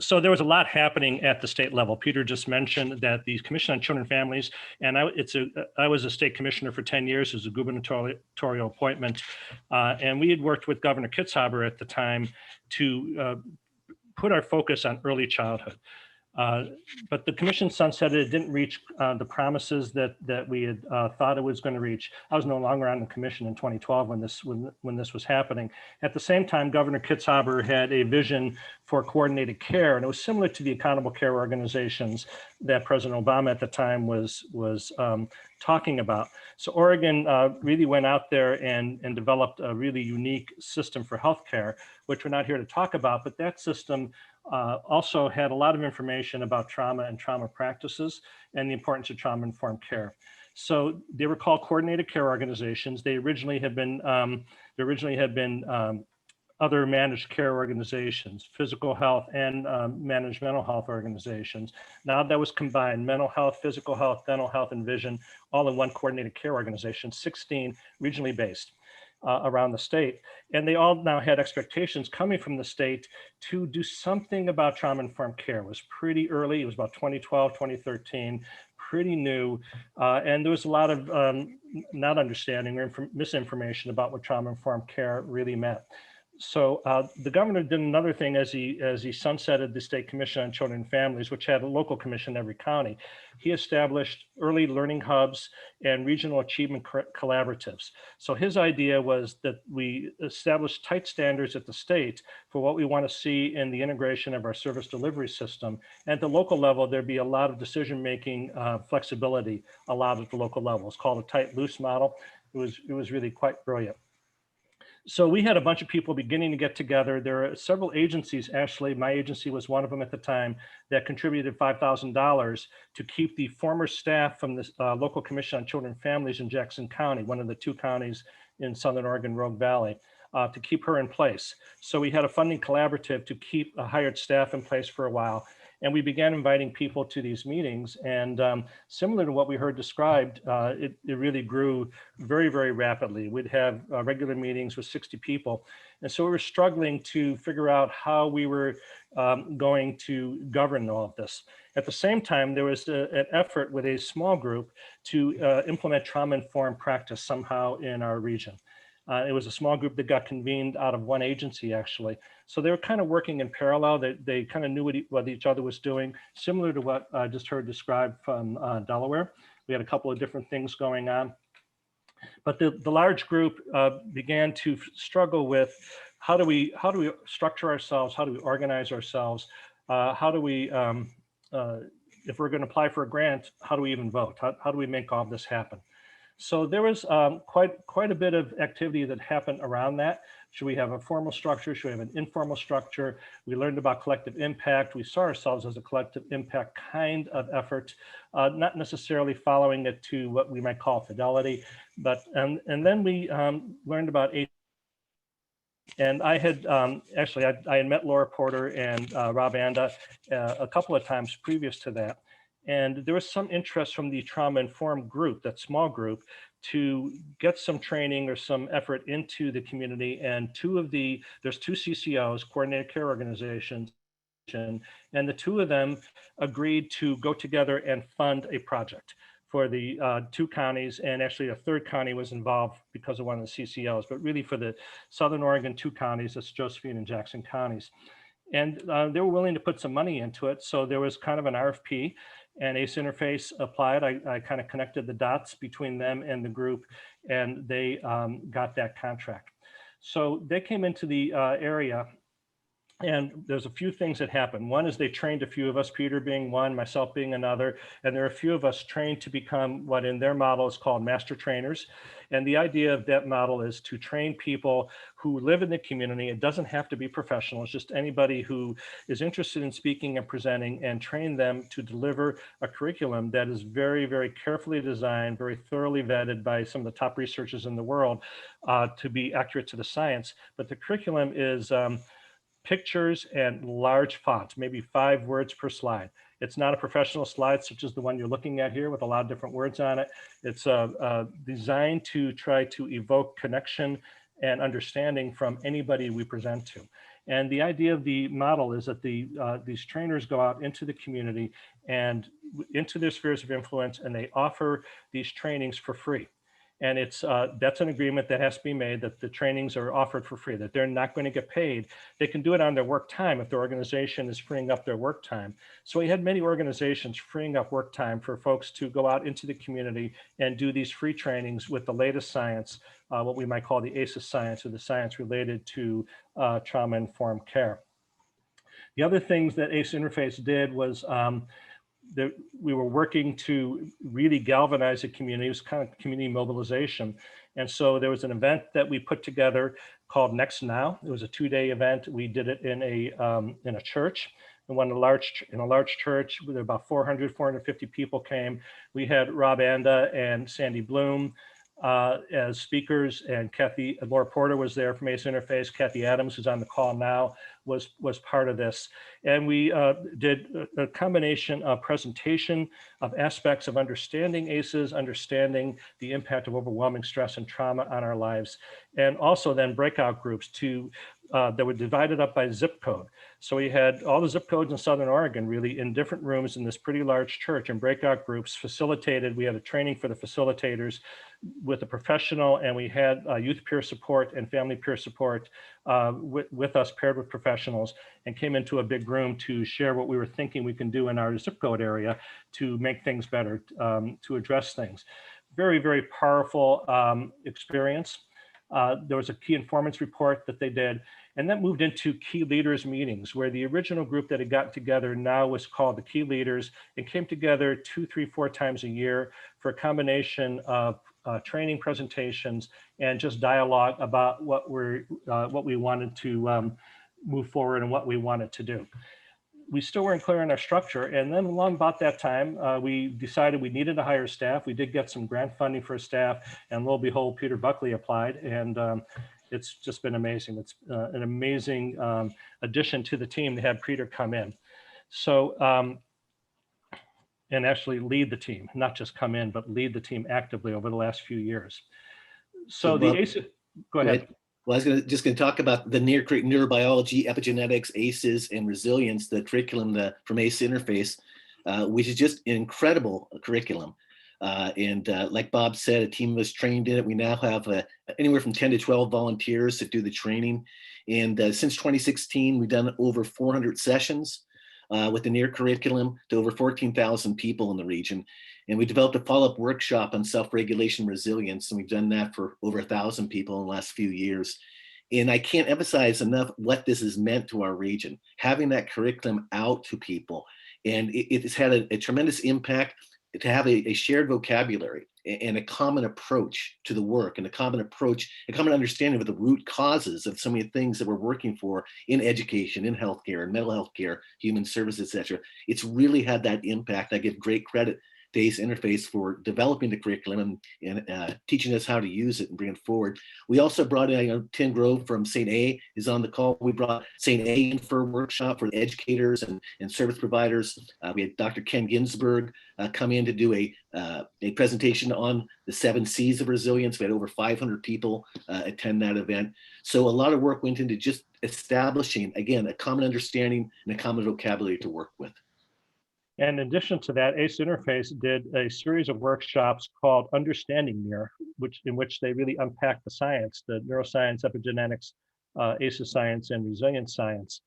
Speaker 8: So there was a lot happening at the state level. Peter just mentioned that the Commission on Children and Families, and I was a state commissioner for 10 years as a gubernatorial appointment, and we had worked with Governor Kitzhaber at the time to put our focus on early childhood. But the commission sunsetted. It didn't reach the promises that we had thought it was going to reach. I was no longer on the commission in 2012 when this was happening. At the same time, Governor Kitzhaber had a vision for coordinated care, and it was similar to the accountable care organizations that President Obama at the time was talking about. So Oregon really went out there and developed a really unique system for healthcare, which we're not here to talk about, but that system also had a lot of information about trauma and trauma practices and the importance of trauma-informed care. So they were called coordinated care organizations. They originally had been other managed care organizations, physical health and managed mental health organizations. Now that was combined, mental health, physical health, dental health, and vision, all in one coordinated care organization, 16 regionally based. Around the state. And they all now had expectations coming from the state to do something about trauma-informed care. It was pretty early. It was about 2012, 2013, pretty new. And there was a lot of not understanding or misinformation about what trauma-informed care really meant. So the governor did another thing as he sunsetted the State Commission on Children and Families, which had a local commission in every county. He established early learning hubs and regional achievement collaboratives. So his idea was that we establish tight standards at the state for what we want to see in the integration of our service delivery system. And at the local level, there'd be a lot of decision-making flexibility allowed at the local level. It's called a tight loose model. It was really quite brilliant. So we had a bunch of people beginning to get together. There are several agencies, actually, my agency was one of them at the time, that contributed $5,000 to keep the former staff from the local Commission on Children and Families in Jackson County, one of the 2 counties in Southern Oregon, Rogue Valley, to keep her in place. So we had a funding collaborative to keep hired staff in place for a while. And we began inviting people to these meetings. And similar to what we heard described, it really grew very, very rapidly. We'd have regular meetings with 60 people. And so we were struggling to figure out how we were going to govern all of this. At the same time, there was an effort with a small group to implement trauma-informed practice somehow in our region. It was a small group that got convened out of one agency, actually. So they were kind of working in parallel. They kind of knew what each other was doing, similar to what I just heard described from Delaware. We had a couple of different things going on. But the large group began to struggle with how do we structure ourselves? How do we organize ourselves? How do we, if we're going to apply for a grant, how do we even vote? How do we make all of this happen? So there was quite a bit of activity that happened around that. Should we have a formal structure? Should we have an informal structure? We learned about collective impact. We saw ourselves as a collective impact kind of effort, not necessarily following it to what we might call fidelity, but and then we learned about and I had actually I had met Laura Porter and Rob Anda a couple of times previous to that. And there was some interest from the trauma-informed group, that small group, to get some training or some effort into the community. And there's 2 CCOs, coordinated care organizations, and the 2 of them agreed to go together and fund a project for the 2 counties, and actually a 3rd county was involved because of one of the CCLs, but really for the Southern Oregon 2 counties, that's Josephine and Jackson counties. And they were willing to put some money into it. So there was kind of an RFP, and AACE Interface applied. I kind of connected the dots between them and the group, and they got that contract. So they came into the area, and there's a few things that happened. One is they trained a few of us, Peter being one, myself being another, and there are a few of us trained to become what in their model is called master trainers. And the idea of that model is to train people who live in the community. It doesn't have to be professional. It's just anybody who is interested in speaking and presenting, and train them to deliver a curriculum that is very, very carefully designed, very thoroughly vetted by some of the top researchers in the world to be accurate to the science. But the curriculum is pictures and large fonts, maybe 5 words per slide. It's not a professional slide such as the one you're looking at here with a lot of different words on it. It's designed to try to evoke connection and understanding from anybody we present to. And the idea of the model is that these trainers go out into the community and into their spheres of influence, and they offer these trainings for free. And it's that's an agreement that has to be made, that the trainings are offered for free, that they're not going to get paid. They can do it on their work time if the organization is freeing up their work time. So we had many organizations freeing up work time for folks to go out into the community and do these free trainings with the latest science, what we might call the AACE science, or the science related to trauma-informed care. The other things that AACE Interface did was that we were working to really galvanize the community. It was kind of community mobilization. And so there was an event that we put together called Next Now. It was a 2-day event. We did it in a church, in a large church with about 450 people came. We had Rob Anda and Sandy Bloom as speakers, and Laura Porter was there from AACE Interface. Kathy Adams, who's on the call now, was part of this. And we did a combination of presentation of aspects of understanding ACEs, understanding the impact of overwhelming stress and trauma on our lives, and also then breakout groups that were divided up by zip code. So we had all the zip codes in Southern Oregon really in different rooms in this pretty large church, and breakout groups facilitated. We had a training for the facilitators with a professional, and we had youth peer support and family peer support with us, paired with professionals, and came into a big room to share what we were thinking we can do in our zip code area to make things better, to address things. Very, very powerful experience. There was a key informants report that they did, and that moved into key leaders meetings, where the original group that had gotten together now was called the key leaders, and came together 2, 3, 4 times a year for a combination of training presentations and just dialogue about what we wanted to move forward and what we wanted to do. We still weren't clear on our structure. And then along about that time, we decided we needed to hire staff. We did get some grant funding for staff, and lo and behold, Peter Buckley applied. And it's just been amazing. It's an amazing addition to the team to have Peter come in. So, and actually lead the team, not just come in, but lead the team actively over the last few years. So the AACE, go ahead.
Speaker 7: Well, I was just going to talk about the neurobiology, epigenetics, ACEs, and resilience, the curriculum from AACE Interface, which is just an incredible curriculum. And like Bob said, a team of us trained in it. We now have anywhere from 10 to 12 volunteers that do the training. And since 2016, we've done over 400 sessions with the NEAR curriculum to over 14,000 people in the region. And we developed a follow-up workshop on self-regulation resilience, and we've done that for over 1,000 people in the last few years. And I can't emphasize enough what this has meant to our region, having that curriculum out to people. And it has had a tremendous impact to have a shared vocabulary and a common approach to the work, and a common understanding of the root causes of so many things that we're working for in education, in healthcare, in mental health care, human services, etc. It's really had that impact. I give great credit to AACE Interface for developing the curriculum and teaching us how to use it and bring it forward. We also brought in Tim Grove from St. A is on the call. We brought St. A in for a workshop for educators and service providers. We had Dr. Ken Ginsberg come in to do a presentation on the 7 C's of resilience. We had over 500 people attend that event. So a lot of work went into just establishing, again, a common understanding and a common vocabulary to work with.
Speaker 8: And in addition to that, AACE Interface did a series of workshops called Understanding Near, in which they really unpacked the science, the neuroscience, epigenetics, ACEs science, and resilience science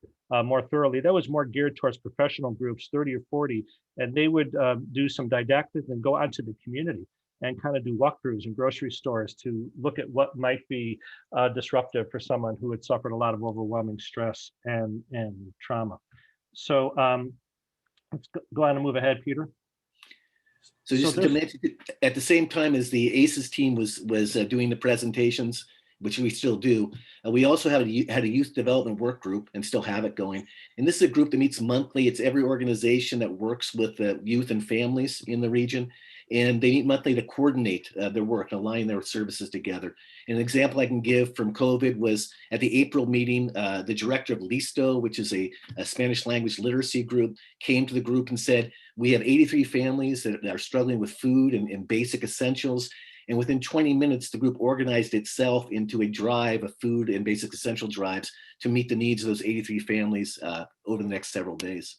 Speaker 8: more thoroughly. That was more geared towards professional groups, 30 or 40, and they would do some didactic and go out to the community and kind of do walkthroughs in grocery stores to look at what might be disruptive for someone who had suffered a lot of overwhelming stress and trauma. So let's go on and move ahead, Peter.
Speaker 7: So just to mention, at the same time as the ACEs team was doing the presentations, which we still do, we also had a youth development work group and still have it going. And this is a group that meets monthly. It's every organization that works with youth and families in the region. And they meet monthly to coordinate their work and align their services together. And an example I can give from COVID was at the April meeting, the director of Listo, which is a Spanish language literacy group, came to the group and said, we have 83 families that are struggling with food and basic essentials. And within 20 minutes, the group organized itself into a drive of food and basic essential drives to meet the needs of those 83 families over the next several days.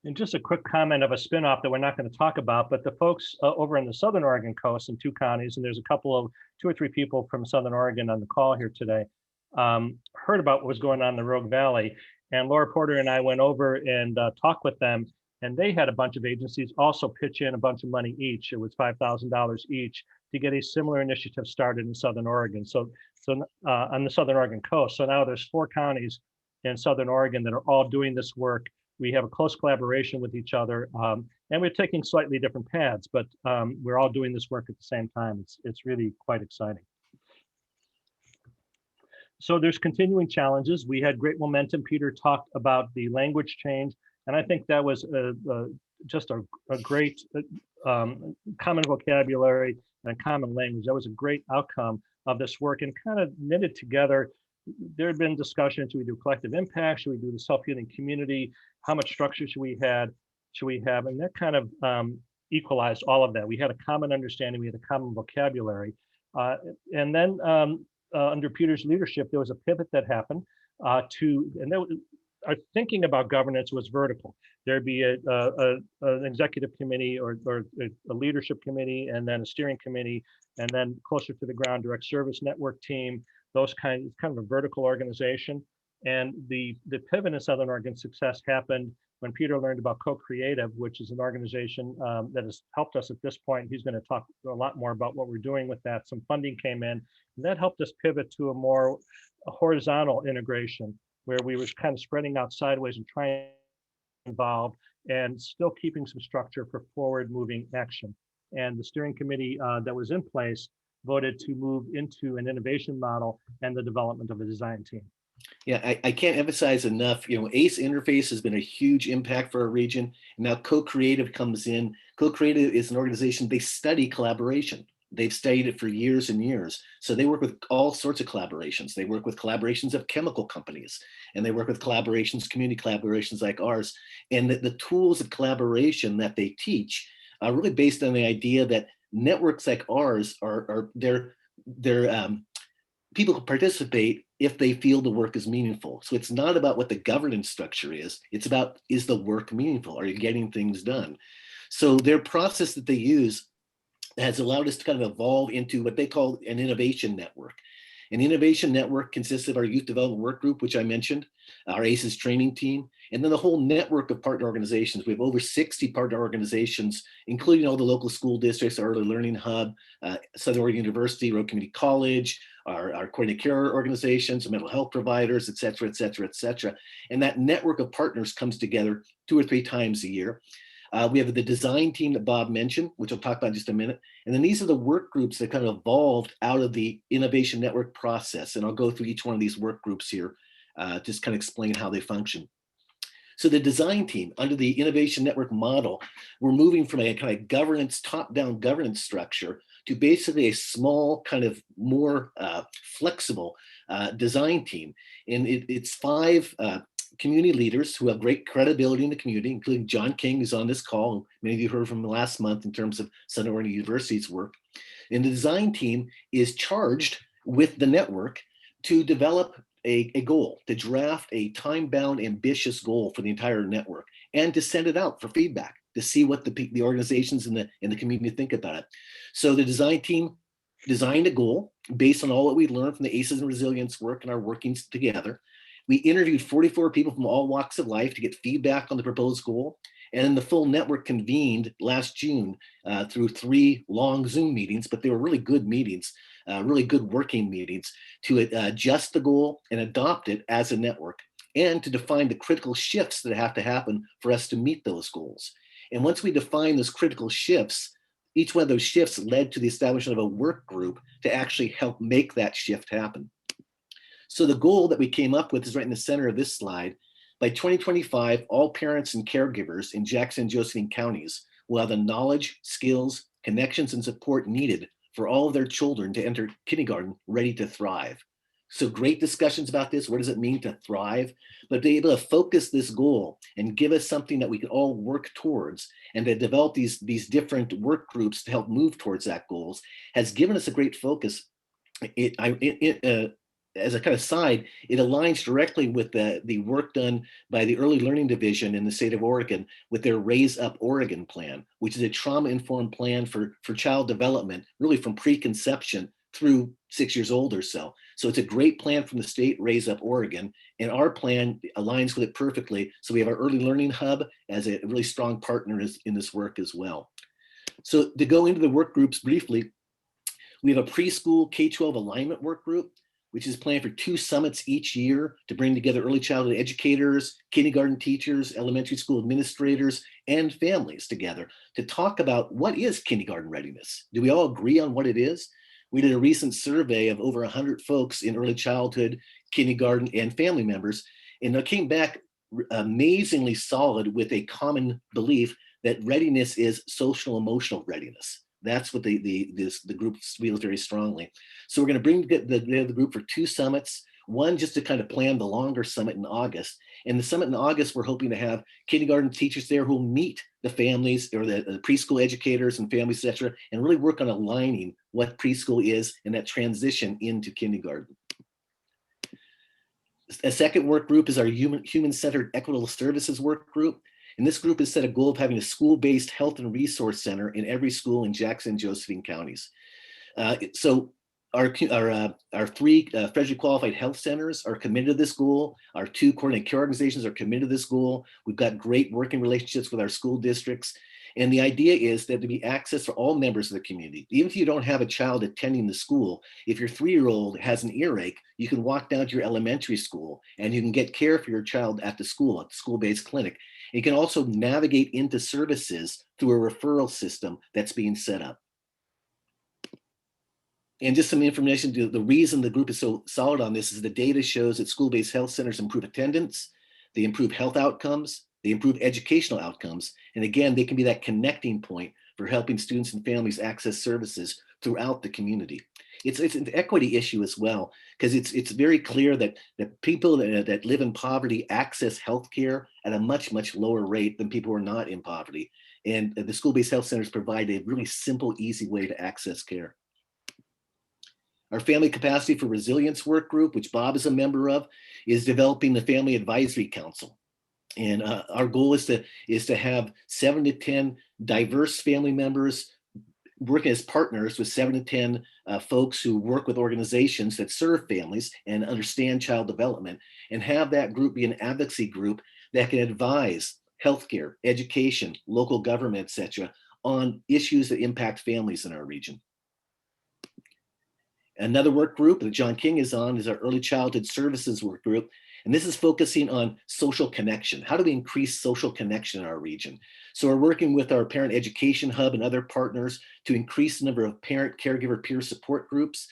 Speaker 8: And just a quick comment of a spinoff that we're not going to talk about, but the folks over in the Southern Oregon coast in 2 counties, and there's a couple of 2 or 3 people from Southern Oregon on the call here today, heard about what was going on in the Rogue Valley. And Laura Porter and I went over and talked with them, and they had a bunch of agencies also pitch in a bunch of money each. It was $5,000 each to get a similar initiative started in Southern Oregon. So on the Southern Oregon coast. So now there's 4 counties in Southern Oregon that are all doing this work. We have a close collaboration with each other, and we're taking slightly different paths, but we're all doing this work at the same time. It's really quite exciting. So there's continuing challenges. We had great momentum. Peter talked about the language change, and I think that was just a great common vocabulary and common language. That was a great outcome of this work and kind of knitted together. There had been discussion, should we do collective impact? Should we do the self-healing community? How much structure should we have? And that kind of equalized all of that. We had a common understanding, we had a common vocabulary. And then under Peter's leadership, there was a pivot that happened our thinking about governance was vertical. There'd be an executive committee or a leadership committee, and then a steering committee, and then closer to the ground, direct service network team, those kind of a vertical organization. And the pivot in Southern Oregon success happened when Peter learned about Co-Creative, which is an organization that has helped us at this point. He's going to talk a lot more about what we're doing with that. Some funding came in, and that helped us pivot to a more horizontal integration, where we were kind of spreading out sideways and trying to involve and still keeping some structure for forward moving action. And the steering committee that was in place voted to move into an innovation model and the development of a design team.
Speaker 7: Yeah, I can't emphasize enough, AACE Interface has been a huge impact for our region. And now Co-Creative comes in. Co-Creative is an organization, they study collaboration. They've studied it for years and years. So they work with all sorts of collaborations. They work with collaborations of chemical companies, and they work with collaborations, community collaborations like ours. And the tools of collaboration that they teach are really based on the idea that networks like ours they're people who participate if they feel the work is meaningful. So it's not about what the governance structure is. It's about, is the work meaningful? Are you getting things done? So their process that they use has allowed us to kind of evolve into what they call an innovation network. An innovation network consists of our youth development work group, which I mentioned, our ACEs training team, and then the whole network of partner organizations. We have over 60 partner organizations, including all the local school districts, our Early Learning Hub, Southern Oregon University, Road Community College, our coordinated care organizations, mental health providers, et cetera, et cetera, et cetera. And that network of partners comes together 2 or 3 times a year. We have the design team that Bob mentioned, which I'll talk about in just a minute. And then these are the work groups that kind of evolved out of the innovation network process. And I'll go through each one of these work groups here, just kind of explain how they function. So the design team, under the innovation network model, we're moving from a kind of governance, top-down governance structure to basically a small, kind of more flexible design team. And it's 5 community leaders who have great credibility in the community, including John King, who's on this call. Many of you heard from him last month in terms of Southern Oregon University's work. And the design team is charged with the network to develop a goal, to draft a time-bound, ambitious goal for the entire network, and to send it out for feedback to see what the organizations in the community think about it. So the design team designed a goal based on all that we learned from the ACEs and resilience work and our workings together. We interviewed 44 people from all walks of life to get feedback on the proposed goal. And then the full network convened last June through 3 long Zoom meetings, but they were really good meetings, really good working meetings to adjust the goal and adopt it as a network, and to define the critical shifts that have to happen for us to meet those goals. And once we define those critical shifts, each one of those shifts led to the establishment of a work group to actually help make that shift happen. So the goal that we came up with is right in the center of this slide. By 2025, all parents and caregivers in Jackson and Josephine counties will have the knowledge, skills, connections, and support needed for all of their children to enter kindergarten ready to thrive. So great discussions about this. What does it mean to thrive? But be able to focus this goal and give us something that we can all work towards, and to develop these different work groups to help move towards that goals has given us a great focus. As a kind of side, it aligns directly with the work done by the Early Learning Division in the state of Oregon with their Raise Up Oregon plan, which is a trauma-informed plan for child development, really from preconception through 6 years old or so. So it's a great plan from the state, Raise Up Oregon, and our plan aligns with it perfectly. So we have our Early Learning Hub as a really strong partner in this work as well. So to go into the work groups briefly, we have a preschool K-12 alignment work group, which is planned for 2 summits each year to bring together early childhood educators, kindergarten teachers, elementary school administrators, and families together to talk about what is kindergarten readiness. Do we all agree on what it is? We did a recent survey of over 100 folks in early childhood, kindergarten, and family members, and it came back amazingly solid with a common belief that readiness is social emotional readiness. That's what the group feels very strongly. So we're going to bring the group for 2 summits, one just to kind of plan the longer summit in August. And the summit in August, we're hoping to have kindergarten teachers there who will meet the families or the preschool educators and families, et cetera, and really work on aligning what preschool is and that transition into kindergarten. A second work group is our human-centered equitable services work group. And this group has set a goal of having a school-based health and resource center in every school in Jackson and Josephine counties. So our 3 federally qualified health centers are committed to this goal. Our 2 coordinated care organizations are committed to this goal. We've got great working relationships with our school districts. And the idea is that to be access for all members of the community. Even if you don't have a child attending the school, if your 3-year-old has an earache, you can walk down to your elementary school and you can get care for your child at the school-based clinic. You can also navigate into services through a referral system that's being set up. And just some information, the reason the group is so solid on this is the data shows that school-based health centers improve attendance, they improve health outcomes, they improve educational outcomes. And again, they can be that connecting point for helping students and families access services throughout the community. It's an equity issue as well, because it's very clear that people that live in poverty access healthcare at a much, much lower rate than people who are not in poverty. And the school-based health centers provide a really simple, easy way to access care. Our Family Capacity for Resilience work group, which Bob is a member of, is developing the Family Advisory Council. And our goal is to have 7 to 10 diverse family members working as partners with 7 to 10 folks who work with organizations that serve families and understand child development, and have that group be an advocacy group that can advise healthcare, education, local government, et cetera, on issues that impact families in our region. Another work group that John King is on is our Early Childhood Services work group. And this is focusing on social connection. How do we increase social connection in our region? So we're working with our Parent Education Hub and other partners to increase the number of parent caregiver peer support groups.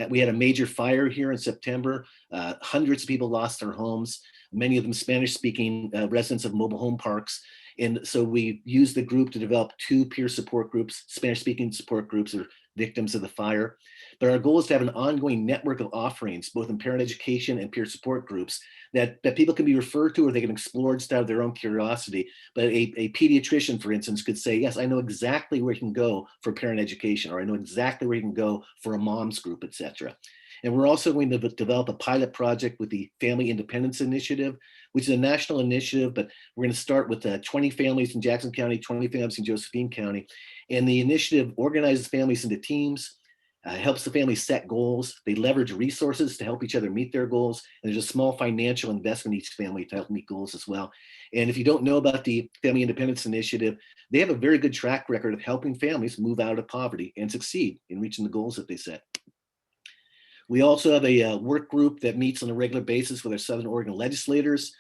Speaker 7: We had a major fire here in September. Hundreds of people lost their homes, many of them Spanish-speaking residents of mobile home parks. And so we used the group to develop 2 peer support groups, Spanish-speaking support groups, or victims of the fire. But our goal is to have an ongoing network of offerings, both in parent education and peer support groups that people can be referred to, or they can explore just out of their own curiosity. But a pediatrician, for instance, could say, yes, I know exactly where you can go for parent education, or I know exactly where you can go for a mom's group, etc. And we're also going to develop a pilot project with the Family Independence Initiative, which is a national initiative, but we're going to start with 20 families in Jackson County, 20 families in Josephine County. And the initiative organizes families into teams, helps the families set goals. They leverage resources to help each other meet their goals. And there's a small financial investment in each family to help meet goals as well. And if you don't know about the Family Independence Initiative, they have a very good track record of helping families move out of poverty and succeed in reaching the goals that they set. We also have a work group that meets on a regular basis with our Southern Oregon legislators.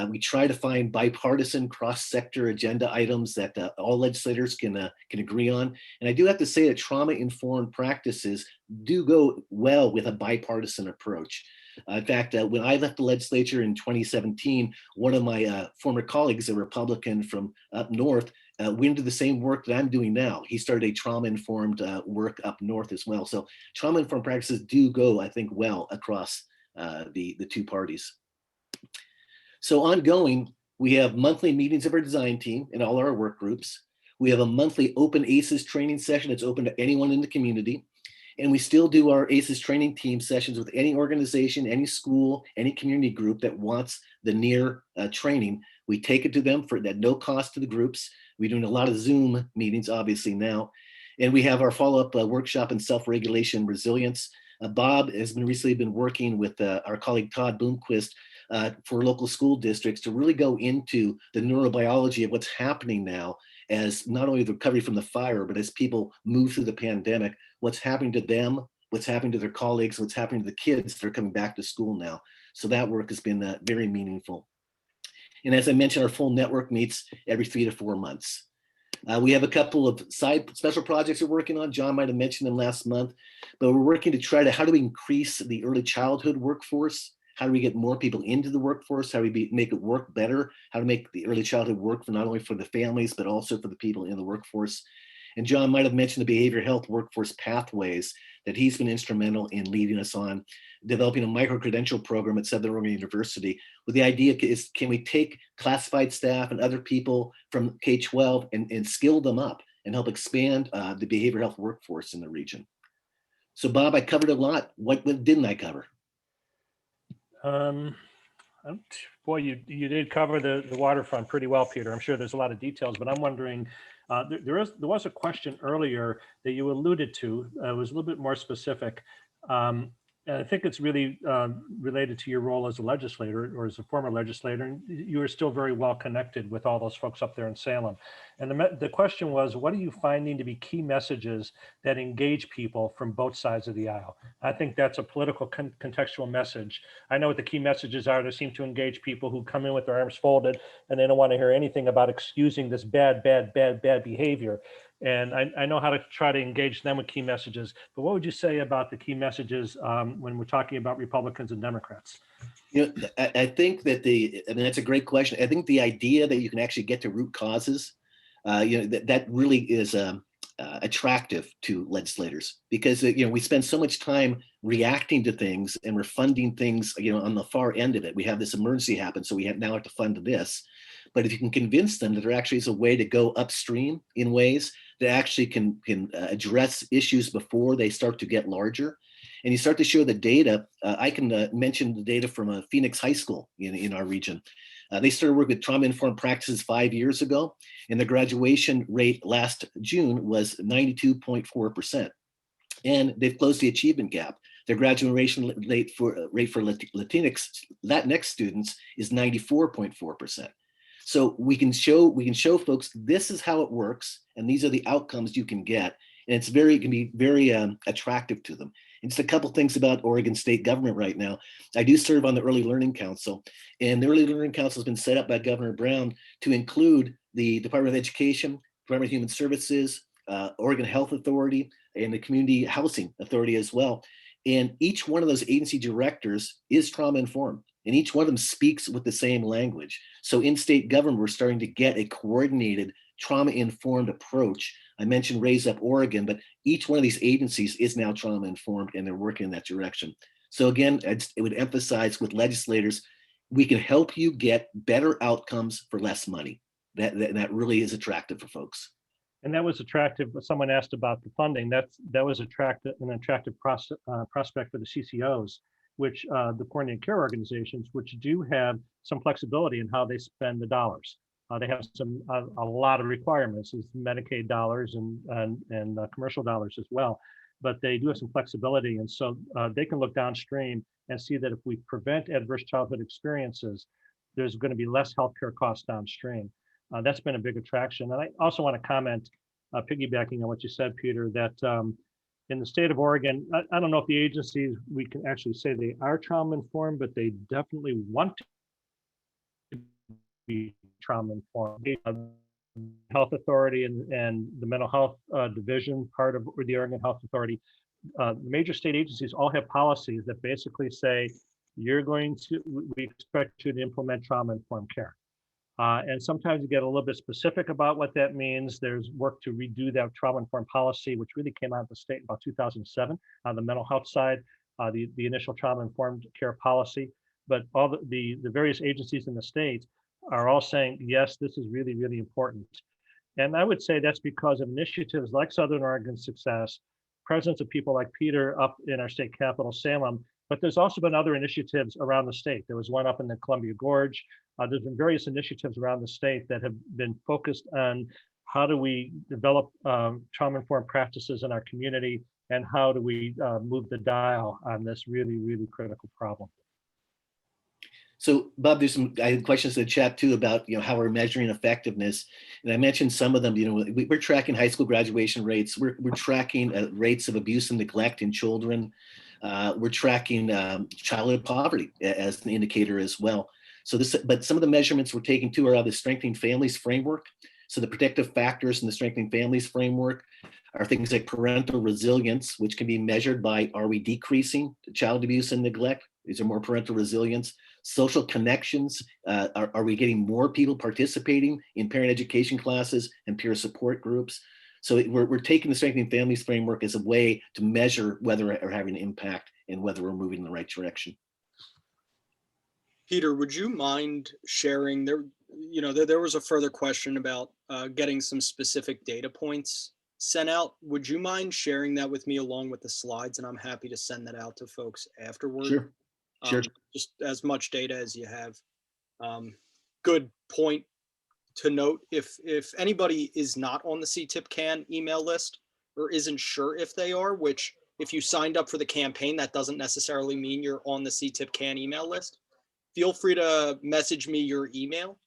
Speaker 7: We try to find bipartisan cross-sector agenda items that all legislators can agree on. And I do have to say that trauma-informed practices do go well with a bipartisan approach. In fact, when I left the legislature in 2017, one of my former colleagues, a Republican from up north, went into the same work that I'm doing now. He started a trauma-informed work up north as well. So trauma-informed practices do go, I think, well across the two parties. So ongoing, we have monthly meetings of our design team and all our work groups. We have a monthly open AACES training session that's open to anyone in the community. And we still do our AACES training team sessions with any organization, any school, any community group that wants the near training. We take it to them for at no cost to the groups. We're doing a lot of Zoom meetings, obviously, now. And we have our follow-up workshop in self-regulation and resilience. Bob has recently been working with our colleague Todd Bloomquist for local school districts to really go into the neurobiology of what's happening now, as not only the recovery from the fire, but as people move through the pandemic, what's happening to them, what's happening to their colleagues, what's happening to the kids that are coming back to school now. So that work has been very meaningful. And as I mentioned, our full network meets every 3 to 4 months. We have a couple of side special projects we're working on. John might have mentioned them last month, but we're working to try to, how do we increase the early childhood workforce? How do we get more people into the workforce? How do we make it work better? How to make the early childhood work for not only for the families, but also for the people in the workforce. And John might have mentioned the behavioral health workforce pathways that he's been instrumental in leading us on, developing a micro-credential program at Southern Oregon University. With the idea is, can we take classified staff and other people from K-12 and skill them up and help expand the behavioral health workforce in the region? So Bob, I covered a lot. What didn't I cover?
Speaker 8: Boy, you did cover the waterfront pretty well, Peter. I'm sure there's a lot of details, but I'm wondering, there was a question earlier that you alluded to. It was a little bit more specific. And I think it's really related to your role as a legislator or as a former legislator. And you are still very well connected with all those folks up there in Salem. And the question was, what are you finding to be key messages that engage people from both sides of the aisle? I think that's a political contextual message. I know what the key messages are. They seem to engage people who come in with their arms folded and they don't want to hear anything about excusing this bad behavior. And I know how to try to engage them with key messages, but what would you say about the key messages when we're talking about Republicans and Democrats?
Speaker 7: You know, I think that that's a great question. I think the idea that you can actually get to root causes, that really is attractive to legislators, because we spend so much time reacting to things and we're funding things on the far end of it. We have this emergency happen, so we now have to fund this. But if you can convince them that there actually is a way to go upstream in ways that actually can address issues before they start to get larger, and you start to show the data, I can mention the data from Phoenix High School in our region. They started working with trauma-informed practices 5 years ago, and the graduation rate last June was 92.4%. And they've closed the achievement gap. Their graduation rate for Latinx students is 94.4%. So we can show folks this is how it works, and these are the outcomes you can get, and it can be very attractive to them. And just a couple things about Oregon state government right now. I do serve on the Early Learning Council, and the Early Learning Council has been set up by Governor Brown to include the Department of Education, Department of Human Services, Oregon Health Authority, and the Community Housing Authority as well. And each one of those agency directors is trauma informed, and each one of them speaks with the same language. So in state government, we're starting to get a coordinated trauma-informed approach. I mentioned Raise Up Oregon, but each one of these agencies is now trauma-informed and they're working in that direction. So again, it would emphasize with legislators, we can help you get better outcomes for less money. That really is attractive for folks.
Speaker 8: And that was attractive. Someone asked about the funding. That was an attractive prospect for the CCOs, which the coordinated care organizations, which do have some flexibility in how they spend the dollars. They have a lot of requirements, is Medicaid dollars and commercial dollars as well, but they do have some flexibility, and so they can look downstream and see that if we prevent adverse childhood experiences, there's going to be less healthcare costs downstream. That's been a big attraction. And I also want to comment, piggybacking on what you said, Peter, that in the state of Oregon, I don't know if the agencies, we can actually say they are trauma informed, but they definitely want to be trauma informed. Health Authority and the Mental Health Division, part of the Oregon Health Authority, major state agencies all have policies that basically say, we expect you to implement trauma informed care. And sometimes you get a little bit specific about what that means. There's work to redo that trauma-informed policy, which really came out of the state in about 2007 on the mental health side, the initial trauma-informed care policy. But all the various agencies in the state are all saying, yes, this is really, really important. And I would say that's because of initiatives like Southern Oregon Success, presence of people like Peter up in our state capital, Salem, but there's also been other initiatives around the state. There was one up in the Columbia Gorge. There's been various initiatives around the state that have been focused on how do we develop trauma-informed practices in our community, and how do we move the dial on this really, really critical problem.
Speaker 7: So Bob, I had questions in the chat too about, how we're measuring effectiveness. And I mentioned some of them, we're tracking high school graduation rates. We're tracking rates of abuse and neglect in children. We're tracking childhood poverty as an indicator as well. But some of the measurements we're taking too are out of the Strengthening Families framework. So the protective factors in the Strengthening Families framework are things like parental resilience, which can be measured by, are we decreasing child abuse and neglect? Is there more parental resilience? Social connections, are we getting more people participating in parent education classes and peer support groups? So we're taking the Strengthening Families framework as a way to measure whether we're having an impact and whether we're moving in the right direction.
Speaker 3: Peter, would you mind sharing there was a further question about getting some specific data points sent out. Would you mind sharing that with me along with the slides? And I'm happy to send that out to folks afterward.
Speaker 7: Sure. Sure.
Speaker 3: Just as much data as you have. Good point to note, if anybody is not on the CTIPP CAN email list or isn't sure if they are, which if you signed up for the campaign, that doesn't necessarily mean you're on the CTIPP CAN email list. Feel free to message me your email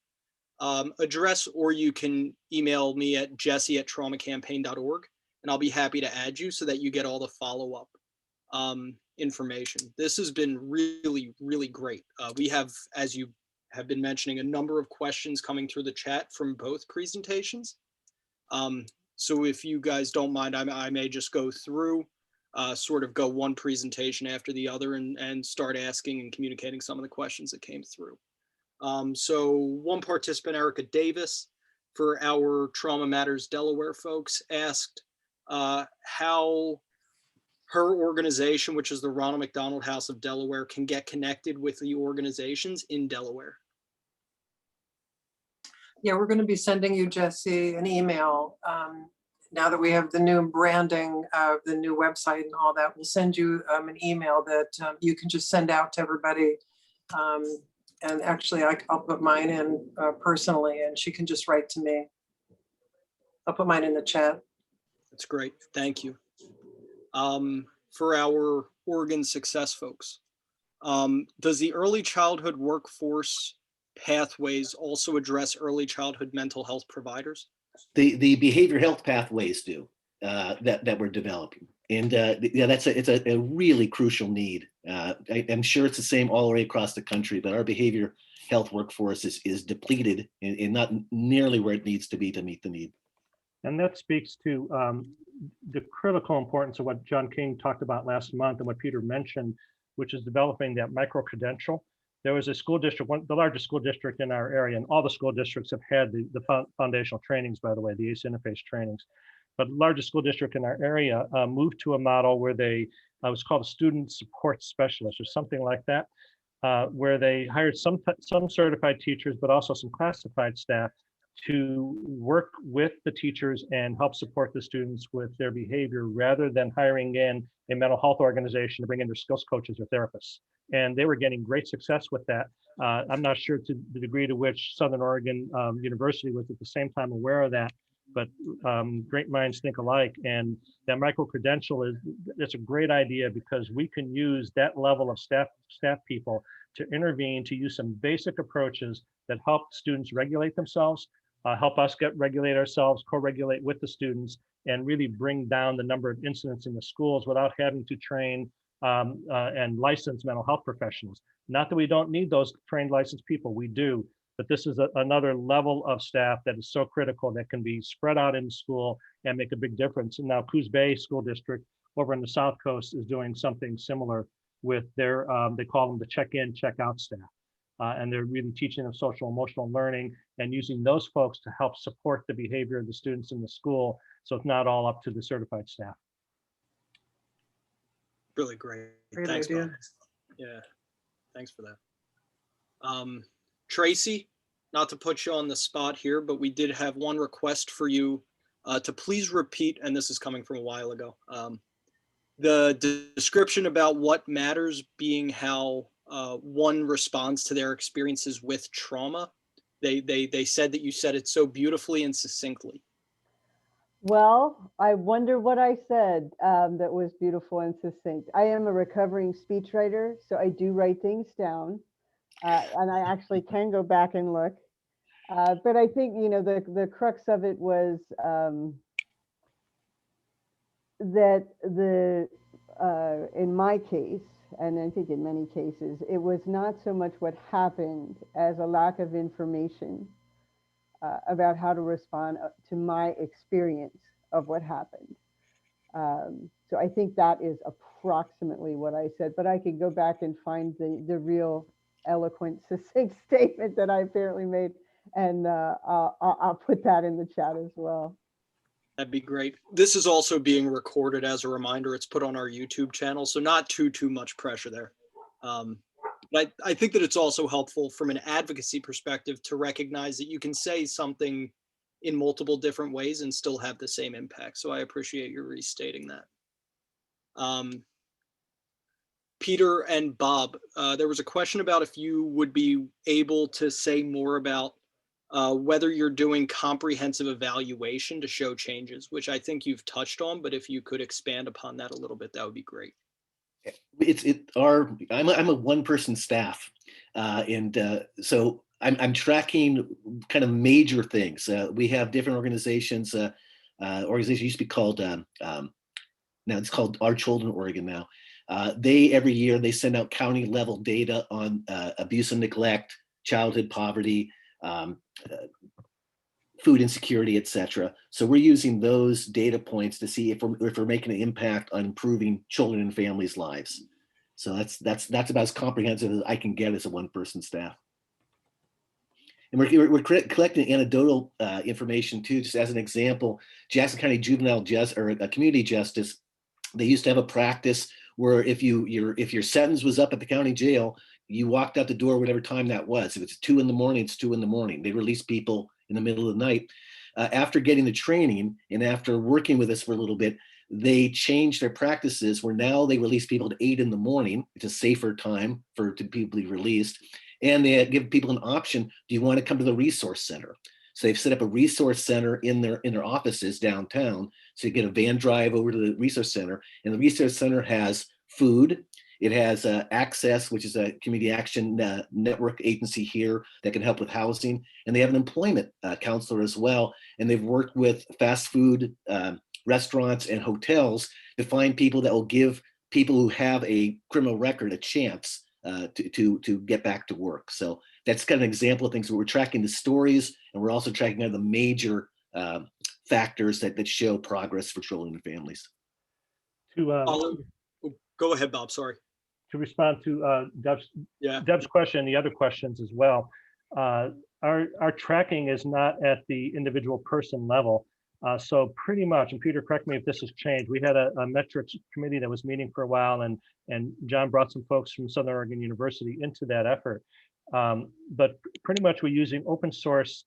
Speaker 3: address, or you can email me at jesse@traumacampaign.org, and I'll be happy to add you so that you get all the follow-up information. This has been really, really great. We have, as you have been mentioning, a number of questions coming through the chat from both presentations. So if you guys don't mind, I may just go through, sort of go one presentation after the other and start asking and communicating some of the questions that came through. So one participant, Erica Davis, for our Trauma Matters Delaware folks, asked how her organization, which is the Ronald McDonald House of Delaware, can get connected with the organizations in Delaware.
Speaker 5: Yeah, we're going to be sending you, Jesse, an email. Now that we have the new branding of the new website and all that, we'll send you an email that you can just send out to everybody. And actually, I'll put mine in personally, and she can just write to me. I'll put mine in the chat.
Speaker 3: That's great. Thank you. For our Oregon Success folks, does the early childhood workforce pathways also address early childhood mental health providers?
Speaker 7: The behavioral health pathways do that we're developing, and yeah, it's a really crucial need. I'm sure it's the same all the way across the country, but our behavior health workforce is depleted and not nearly where it needs to be to meet the need.
Speaker 8: And that speaks to the critical importance of what John King talked about last month and what Peter mentioned, which is developing that micro-credential there was a school district, the largest school district in our area, and all the school districts have had the foundational trainings, by the way, the AACE Interface trainings. But the largest school district in our area moved to a model where it was called a student support specialist or something like that, where they hired some certified teachers, but also some classified staff to work with the teachers and help support the students with their behavior, rather than hiring in a mental health organization to bring in their skills coaches or therapists. And they were getting great success with that. I'm not sure to the degree to which Southern Oregon University was at the same time aware of that, but great minds think alike. And that micro-credential it's a great idea, because we can use that level of staff people to intervene, to use some basic approaches that help students regulate themselves, help us regulate ourselves, co-regulate with the students, and really bring down the number of incidents in the schools without having to train and license mental health professionals. Not that we don't need those trained licensed people, we do, but this is another level of staff that is so critical that can be spread out in school and make a big difference. And now Coos Bay School District over in the South Coast is doing something similar with their, they call them the check-in, check-out staff. And they're really teaching them social emotional learning and using those folks to help support the behavior of the students in the school. So it's not all up to the certified staff.
Speaker 3: Really great.
Speaker 5: Great
Speaker 3: Thanks,
Speaker 5: idea.
Speaker 3: Bob. Yeah, thanks for that. Tracy, not to put you on the spot here, but we did have one request for you to please repeat, and this is coming from a while ago, the description about what matters being how one responds to their experiences with trauma. They said that you said it so beautifully and succinctly.
Speaker 4: Well, I wonder what I said that was beautiful and succinct. I am a recovering speechwriter, so I do write things down, and I actually can go back and look. But I think, you know, the crux of it was that in my case, and I think in many cases, it was not so much what happened as a lack of information about how to respond to my experience of what happened. So I think that is approximately what I said, but I could go back and find the real eloquent, succinct statement that I apparently made, and I'll put that in the chat as well.
Speaker 3: That'd be great. This is also being recorded as a reminder. It's put on our YouTube channel, so not too much pressure there. But I think that it's also helpful from an advocacy perspective to recognize that you can say something in multiple different ways and still have the same impact. So I appreciate you restating that. Peter and Bob, there was a question about if you would be able to say more about whether you're doing comprehensive evaluation to show changes, which I think you've touched on, but if you could expand upon that a little bit, that would be great.
Speaker 7: I'm a one-person staff, and so I'm tracking kind of major things. We have different organizations. Organization used to be called now it's called Our Children Oregon now. They every year they send out county level data on abuse and neglect, childhood poverty, food insecurity, etc. So we're using those data points to see if we're making an impact on improving children and families' lives. So that's about as comprehensive as I can get as a one-person staff. And we're collecting anecdotal information too. Just as an example, Jackson County Juvenile Justice or Community Justice, they used to have a practice where if your sentence was up at the county jail, you walked out the door whatever time that was. If it's 2 in the morning, it's 2 in the morning. They release people in the middle of the night. After getting the training and after working with us for a little bit, they changed their practices where now they release people at 8 in the morning. It's a safer time to people be released. And they give people an option. Do you want to come to the resource center? So they've set up a resource center in their offices downtown. So you get a van drive over to the resource center, and the resource center has food. It has Access, which is a community action network agency here that can help with housing. And they have an employment counselor as well. And they've worked with fast food restaurants and hotels to find people that will give people who have a criminal record a chance to get back to work. So that's kind of an example of things where we're tracking the stories, and we're also tracking the major factors that show progress for children and families.
Speaker 3: Go ahead, Bob. Sorry.
Speaker 8: to respond to
Speaker 3: Yeah.
Speaker 8: Deb's question and the other questions as well. Our tracking is not at the individual person level. So pretty much, and Peter, correct me if this has changed, we had a metrics committee that was meeting for a while, and John brought some folks from Southern Oregon University into that effort. But pretty much we're using open source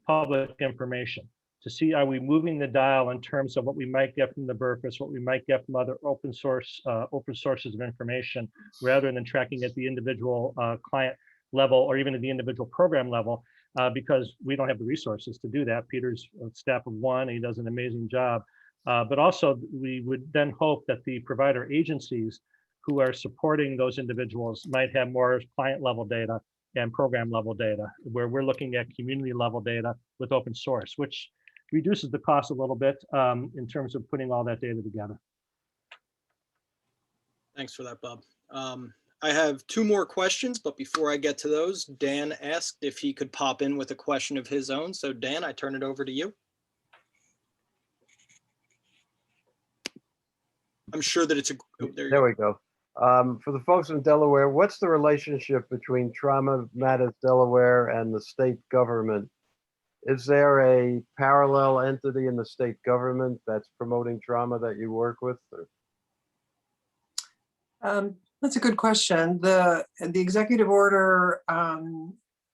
Speaker 8: public information to see, are we moving the dial in terms of what we might get from the Berkes, what we might get from other open sources of information, rather than tracking at the individual client level or even at the individual program level, because we don't have the resources to do that. Peter's a staff of one, and he does an amazing job. But also we would then hope that the provider agencies who are supporting those individuals might have more client level data and program level data, where we're looking at community level data with open source, which reduces the cost a little bit in terms of putting all that data together.
Speaker 3: Thanks for that, Bob. I have two more questions, but before I get to those, Dan asked if he could pop in with a question of his own. So Dan, I turn it over to you. I'm sure that it's a, oh,
Speaker 1: There we go. For the folks in Delaware, what's the relationship between Trauma Matters Delaware and the state government? Is there a parallel entity in the state government that's promoting trauma that you work with?
Speaker 5: That's a good question. The executive order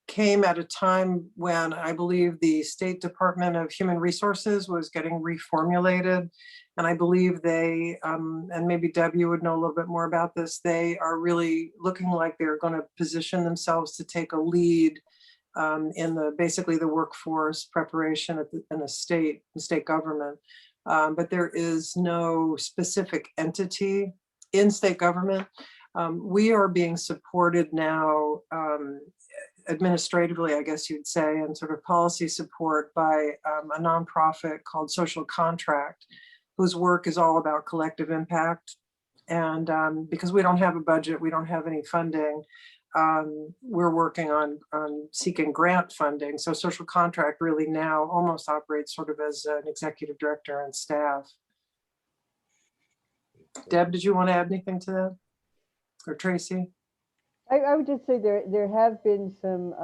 Speaker 5: came at a time when I believe the State Department of Human Resources was getting reformulated. And I believe they, and maybe Deb, you would know a little bit more about this, they are really looking like they're going to position themselves to take a lead in basically the workforce preparation in the state government. But there is no specific entity in state government. We are being supported now administratively, I guess you'd say, and sort of policy support by a nonprofit called Social Contract, whose work is all about collective impact. And because we don't have a budget, we don't have any funding, we're working on seeking grant funding. So Social Contract really now almost operates sort of as an executive director and staff. Deb, did you want to add anything to that? Or Tracy?
Speaker 4: I would just say there have been some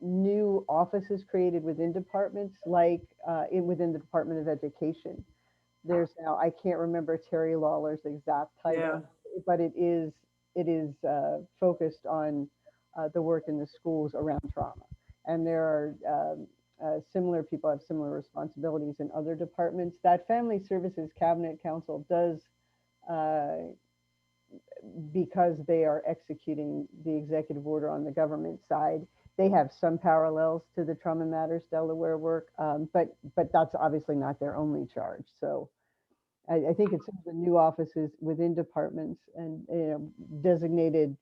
Speaker 4: new offices created within departments, like within the Department of Education. There's now, I can't remember Terry Lawler's exact title, but it is focused on the work in the schools around trauma. And there are similar people have similar responsibilities in other departments. That Family Services Cabinet Council does, because they are executing the executive order on the government side, they have some parallels to the Trauma Matters Delaware work, but that's obviously not their only charge. So I think it's some of the new offices within departments and designated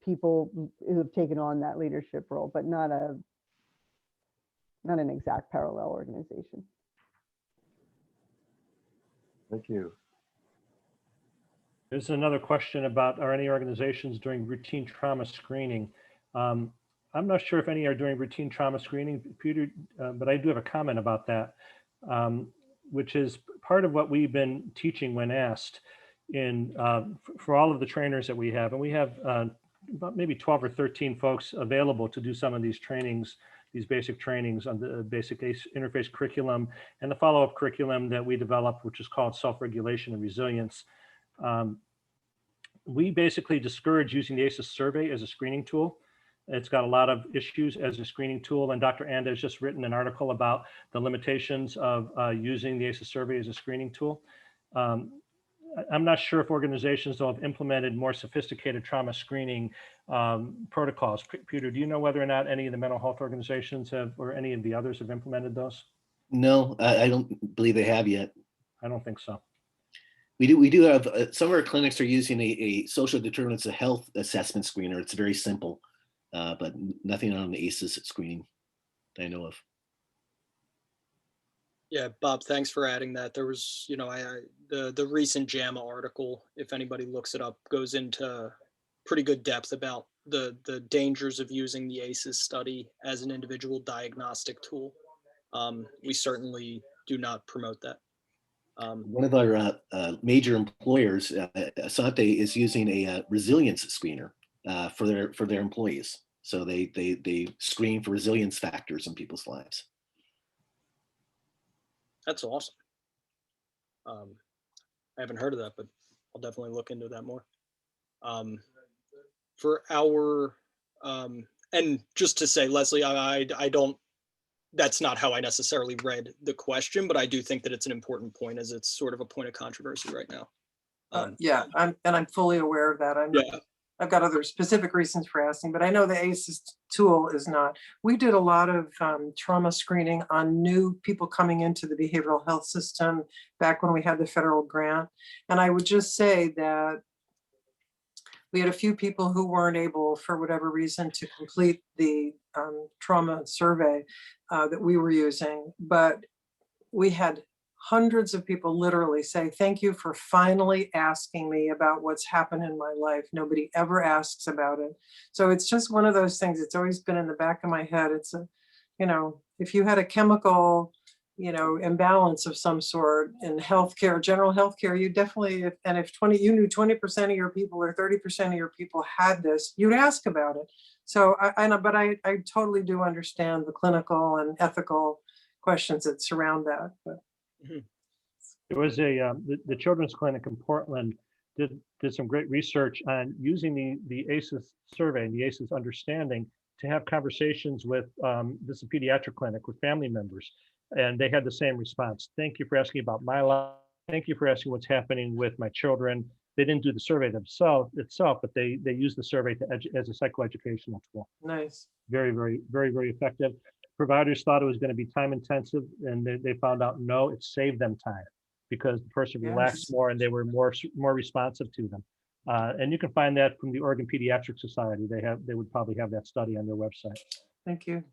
Speaker 4: people who have taken on that leadership role, but not an exact parallel organization.
Speaker 1: Thank you.
Speaker 8: There's another question about, are any organizations doing routine trauma screening? I'm not sure if any are doing routine trauma screening, Peter, but I do have a comment about that, which is part of what we've been teaching when asked for all of the trainers that we have. And we have about maybe 12 or 13 folks available to do some of these trainings, these basic trainings on the basic AACE Interface curriculum and the follow-up curriculum that we developed, which is called Self-Regulation and Resilience. We basically discourage using the AACE survey as a screening tool. It's got a lot of issues as a screening tool, and Dr. Anda has just written an article about the limitations of using the AACE survey as a screening tool. I'm not sure if organizations though have implemented more sophisticated trauma screening protocols. Peter, do you know whether or not any of the mental health organizations have, or any of the others have implemented those?
Speaker 7: No, I don't believe they have yet.
Speaker 8: I don't think so.
Speaker 7: We do have, some of our clinics are using a social determinants of health assessment screener. It's very simple, but nothing on the ACEs screening that I know of.
Speaker 3: Yeah, Bob, thanks for adding that. There was, the recent JAMA article, if anybody looks it up, goes into pretty good depth about the dangers of using the ACEs study as an individual diagnostic tool. We certainly do not promote that.
Speaker 7: One of our major employers, Asante, is using a resilience screener for their employees. So they screen for resilience factors in people's lives.
Speaker 3: That's awesome. I haven't heard of that, but I'll definitely look into that more. For our, and just to say, Leslie, I don't, that's not how I necessarily read the question, but I do think that it's an important point, as it's sort of a point of controversy right now.
Speaker 5: Yeah, I'm fully aware of that.
Speaker 3: Yeah.
Speaker 5: I've got other specific reasons for asking, but I know the AACE tool is not. We did a lot of trauma screening on new people coming into the behavioral health system back when we had the federal grant. And I would just say that we had a few people who weren't able, for whatever reason, to complete the trauma survey that we were using, but we had hundreds of people literally say, thank you for finally asking me about what's happened in my life. Nobody ever asks about it. So it's just one of those things. It's always been in the back of my head. It's a, if you had a chemical, imbalance of some sort in healthcare, general healthcare, you definitely, if you knew 20% of your people or 30% of your people had this, you'd ask about it. So I totally do understand the clinical and ethical questions that surround that. But.
Speaker 8: There was the Children's Clinic in Portland did some great research on using the AACE survey and the AACE understanding to have conversations with this is a pediatric clinic with family members, and they had the same response. Thank you for asking about my life. Thank you for asking what's happening with my children. They didn't do the survey itself, but they used the survey as a psychoeducational tool.
Speaker 5: Nice.
Speaker 8: Very, very, very, very effective. Providers thought it was going to be time intensive, and they found out no, it saved them time because the person relaxed more and they were more responsive to them. And you can find that from the Oregon Pediatric Society. They would probably have that study on their website.
Speaker 5: Thank you.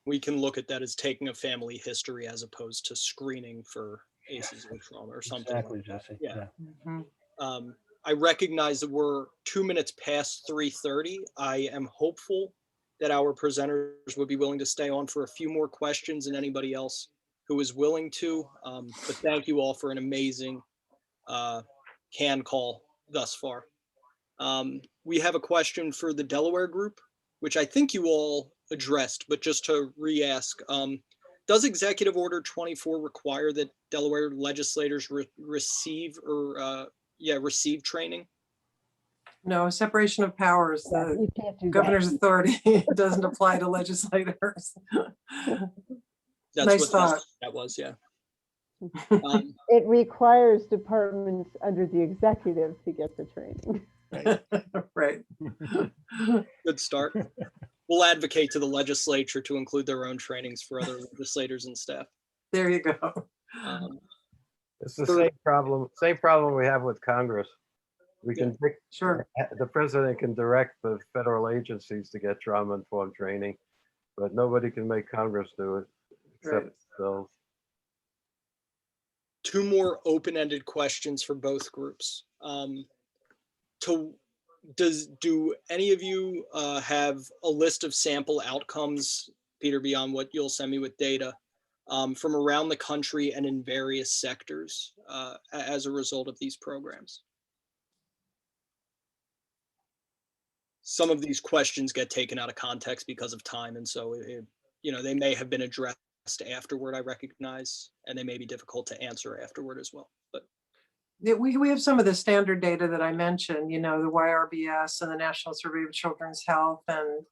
Speaker 3: We can look at that as taking a family history as opposed to screening for ACEs or trauma or something.
Speaker 8: Exactly,
Speaker 3: like that.
Speaker 8: Jesse.
Speaker 3: Yeah.
Speaker 5: Mm-hmm.
Speaker 3: I recognize that we're 2 minutes past 3:30. I am hopeful that our presenters would be willing to stay on for a few more questions and anybody else who is willing to. But thank you all for an amazing CAN call thus far. We have a question for the Delaware group, which I think you all addressed, but just to re-ask, does Executive Order 24 require that Delaware legislators receive training?
Speaker 5: No, separation of powers. The
Speaker 4: You can't do
Speaker 5: governor's authority doesn't apply to legislators.
Speaker 3: That's
Speaker 5: nice
Speaker 3: what
Speaker 5: thought.
Speaker 3: that was, yeah.
Speaker 4: It requires departments under the executive to get the training.
Speaker 5: Right.
Speaker 3: Good start. We'll advocate to the legislature to include their own trainings for other legislators and staff.
Speaker 5: There you go.
Speaker 1: It's the same problem we have with Congress. We can pick,
Speaker 5: Sure.
Speaker 1: the president can direct the federal agencies to get trauma-informed training, but nobody can make Congress do it except
Speaker 5: Right.
Speaker 1: themselves.
Speaker 3: Two more open-ended questions for both groups. Do any of you have a list of sample outcomes, Peter, beyond what you'll send me with data, from around the country and in various sectors as a result of these programs? Some of these questions get taken out of context because of time, and so they may have been addressed afterward, I recognize, and they may be difficult to answer afterward as well. But
Speaker 5: Yeah, we have some of the standard data that I mentioned, the YRBS and the National Survey of Children's Health and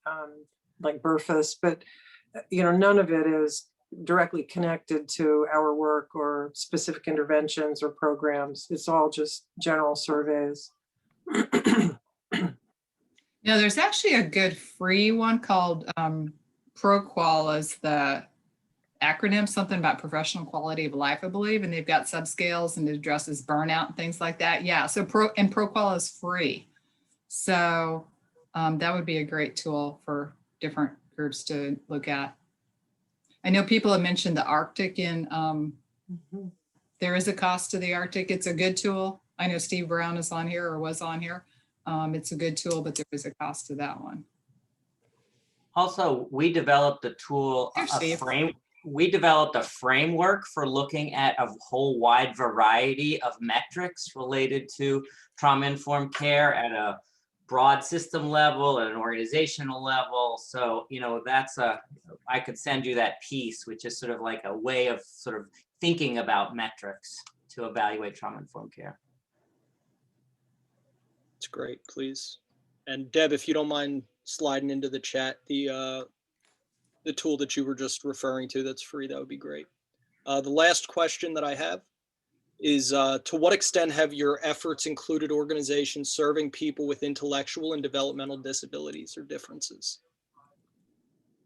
Speaker 5: like BRFIS, but none of it is directly connected to our work or specific interventions or programs. It's all just general surveys.
Speaker 6: No, there's actually a good free one called ProQual is the acronym, something about professional quality of life, I believe, and they've got subscales and it addresses burnout and things like that. Yeah, so ProQual is free. So that would be a great tool for different groups to look at. I know people have mentioned the Arctic and there is a cost to the Arctic. It's a good tool. I know Steve Brown is on here or was on here. It's a good tool, but there is a cost to that one.
Speaker 9: Also, we developed a tool,
Speaker 6: Here,
Speaker 9: a
Speaker 6: Steve.
Speaker 9: framework we developed a framework for looking at a whole wide variety of metrics related to trauma-informed care at a broad system level, at an organizational level. So, you know, I could send you that piece, which is sort of like a way of sort of thinking about metrics to evaluate trauma-informed care.
Speaker 3: It's great, please. And Deb, if you don't mind sliding into the chat, the tool that you were just referring to that's free, that would be great. The last question that I have is, to what extent have your efforts included organizations serving people with intellectual and developmental disabilities or differences?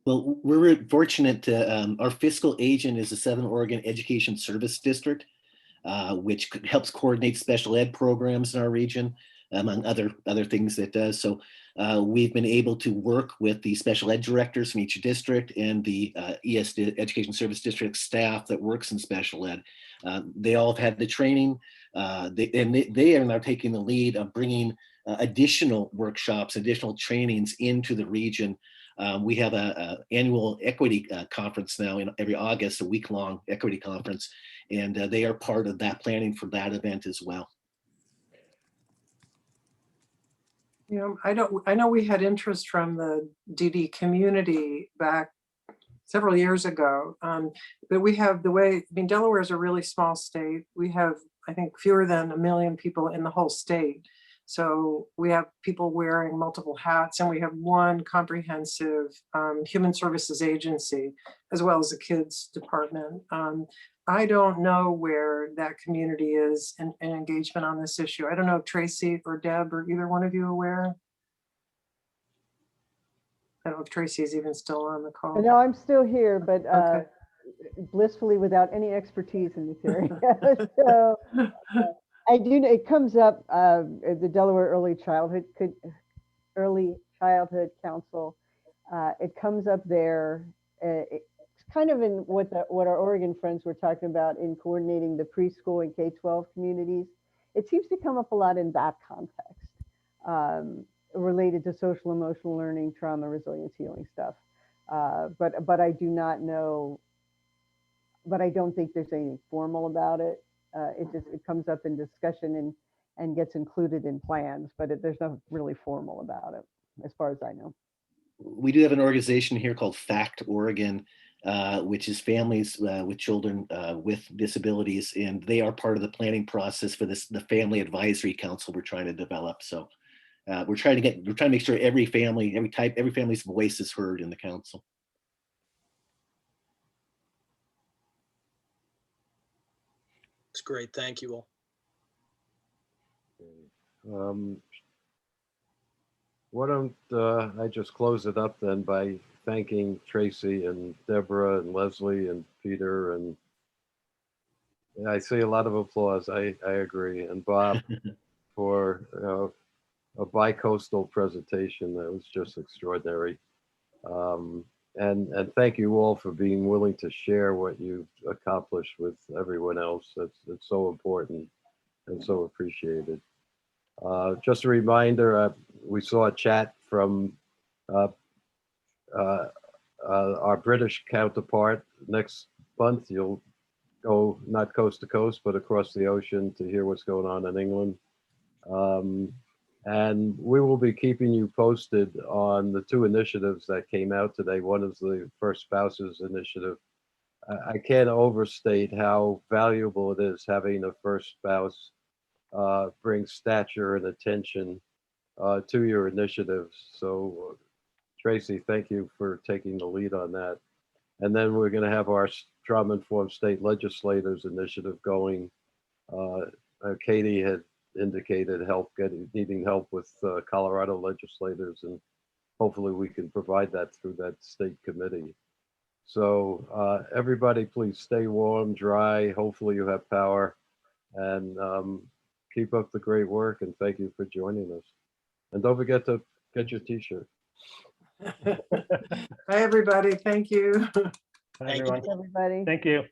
Speaker 7: Well, we're fortunate to, our fiscal agent is the Southern Oregon Education Service District, which helps coordinate special ed programs in our region, among other things that does. So we've been able to work with the special ed directors from each district and the ESD Education Service District staff that works in special ed. They all have had the training, they are now taking the lead of bringing additional workshops, additional trainings into the region. We have an annual equity conference now in every August, a week-long equity conference, and they are part of that planning for that event as well.
Speaker 5: You know, I know we had interest from the DD community back several years ago, but we have Delaware is a really small state. We have, I think, fewer than 1 million people in the whole state. So we have people wearing multiple hats, and we have one comprehensive human services agency, as well as a kids department. I don't know where that community is in engagement on this issue. I don't know if Tracey or Deb or either one of you aware. I don't know if Tracey is even still on the call.
Speaker 4: No, I'm still here, but
Speaker 5: Okay.
Speaker 4: blissfully without any expertise in this area. So I do know it comes up, the Delaware Early Childhood Council. It comes up there. It's kind of in what our Oregon friends were talking about in coordinating the preschool and K-12 communities. It seems to come up a lot in that context, related to social emotional learning, trauma, resilience, healing stuff. But I do not know, but I don't think there's anything formal about it. It comes up in discussion and gets included in plans, but there's nothing really formal about it, as far as I know.
Speaker 7: We do have an organization here called FACT Oregon, which is families with children with disabilities, and they are part of the planning process for the Family Advisory Council we're trying to develop. So we're trying to make sure every family's voice is heard in the council.
Speaker 3: It's great. Thank you all.
Speaker 1: Why don't I just close it up then by thanking Tracey and Debra and Leslie and Peter, and I see a lot of applause. I agree. And Bob for a bi-coastal presentation that was just extraordinary. And thank you all for being willing to share what you've accomplished with everyone else. It's so important and so appreciated. Just a reminder, we saw a chat from our British counterpart. Next month, you'll go not coast to coast, but across the ocean to hear what's going on in England. And we will be keeping you posted on the 2 initiatives that came out today. One is the First Spouses Initiative. I can't overstate how valuable it is having a first spouse bring stature and attention to your initiatives. So Tracey, thank you for taking the lead on that. And then we're going to have our trauma-informed state legislators initiative going. Katie had indicated needing help with Colorado legislators, and hopefully we can provide that through that state committee. So everybody, please stay warm, dry. Hopefully you have power, and keep up the great work. And thank you for joining us. And don't forget to get your T-shirt.
Speaker 5: Bye, everybody. Thank you.
Speaker 8: Hi, everyone.
Speaker 4: Everybody.
Speaker 8: Thank you.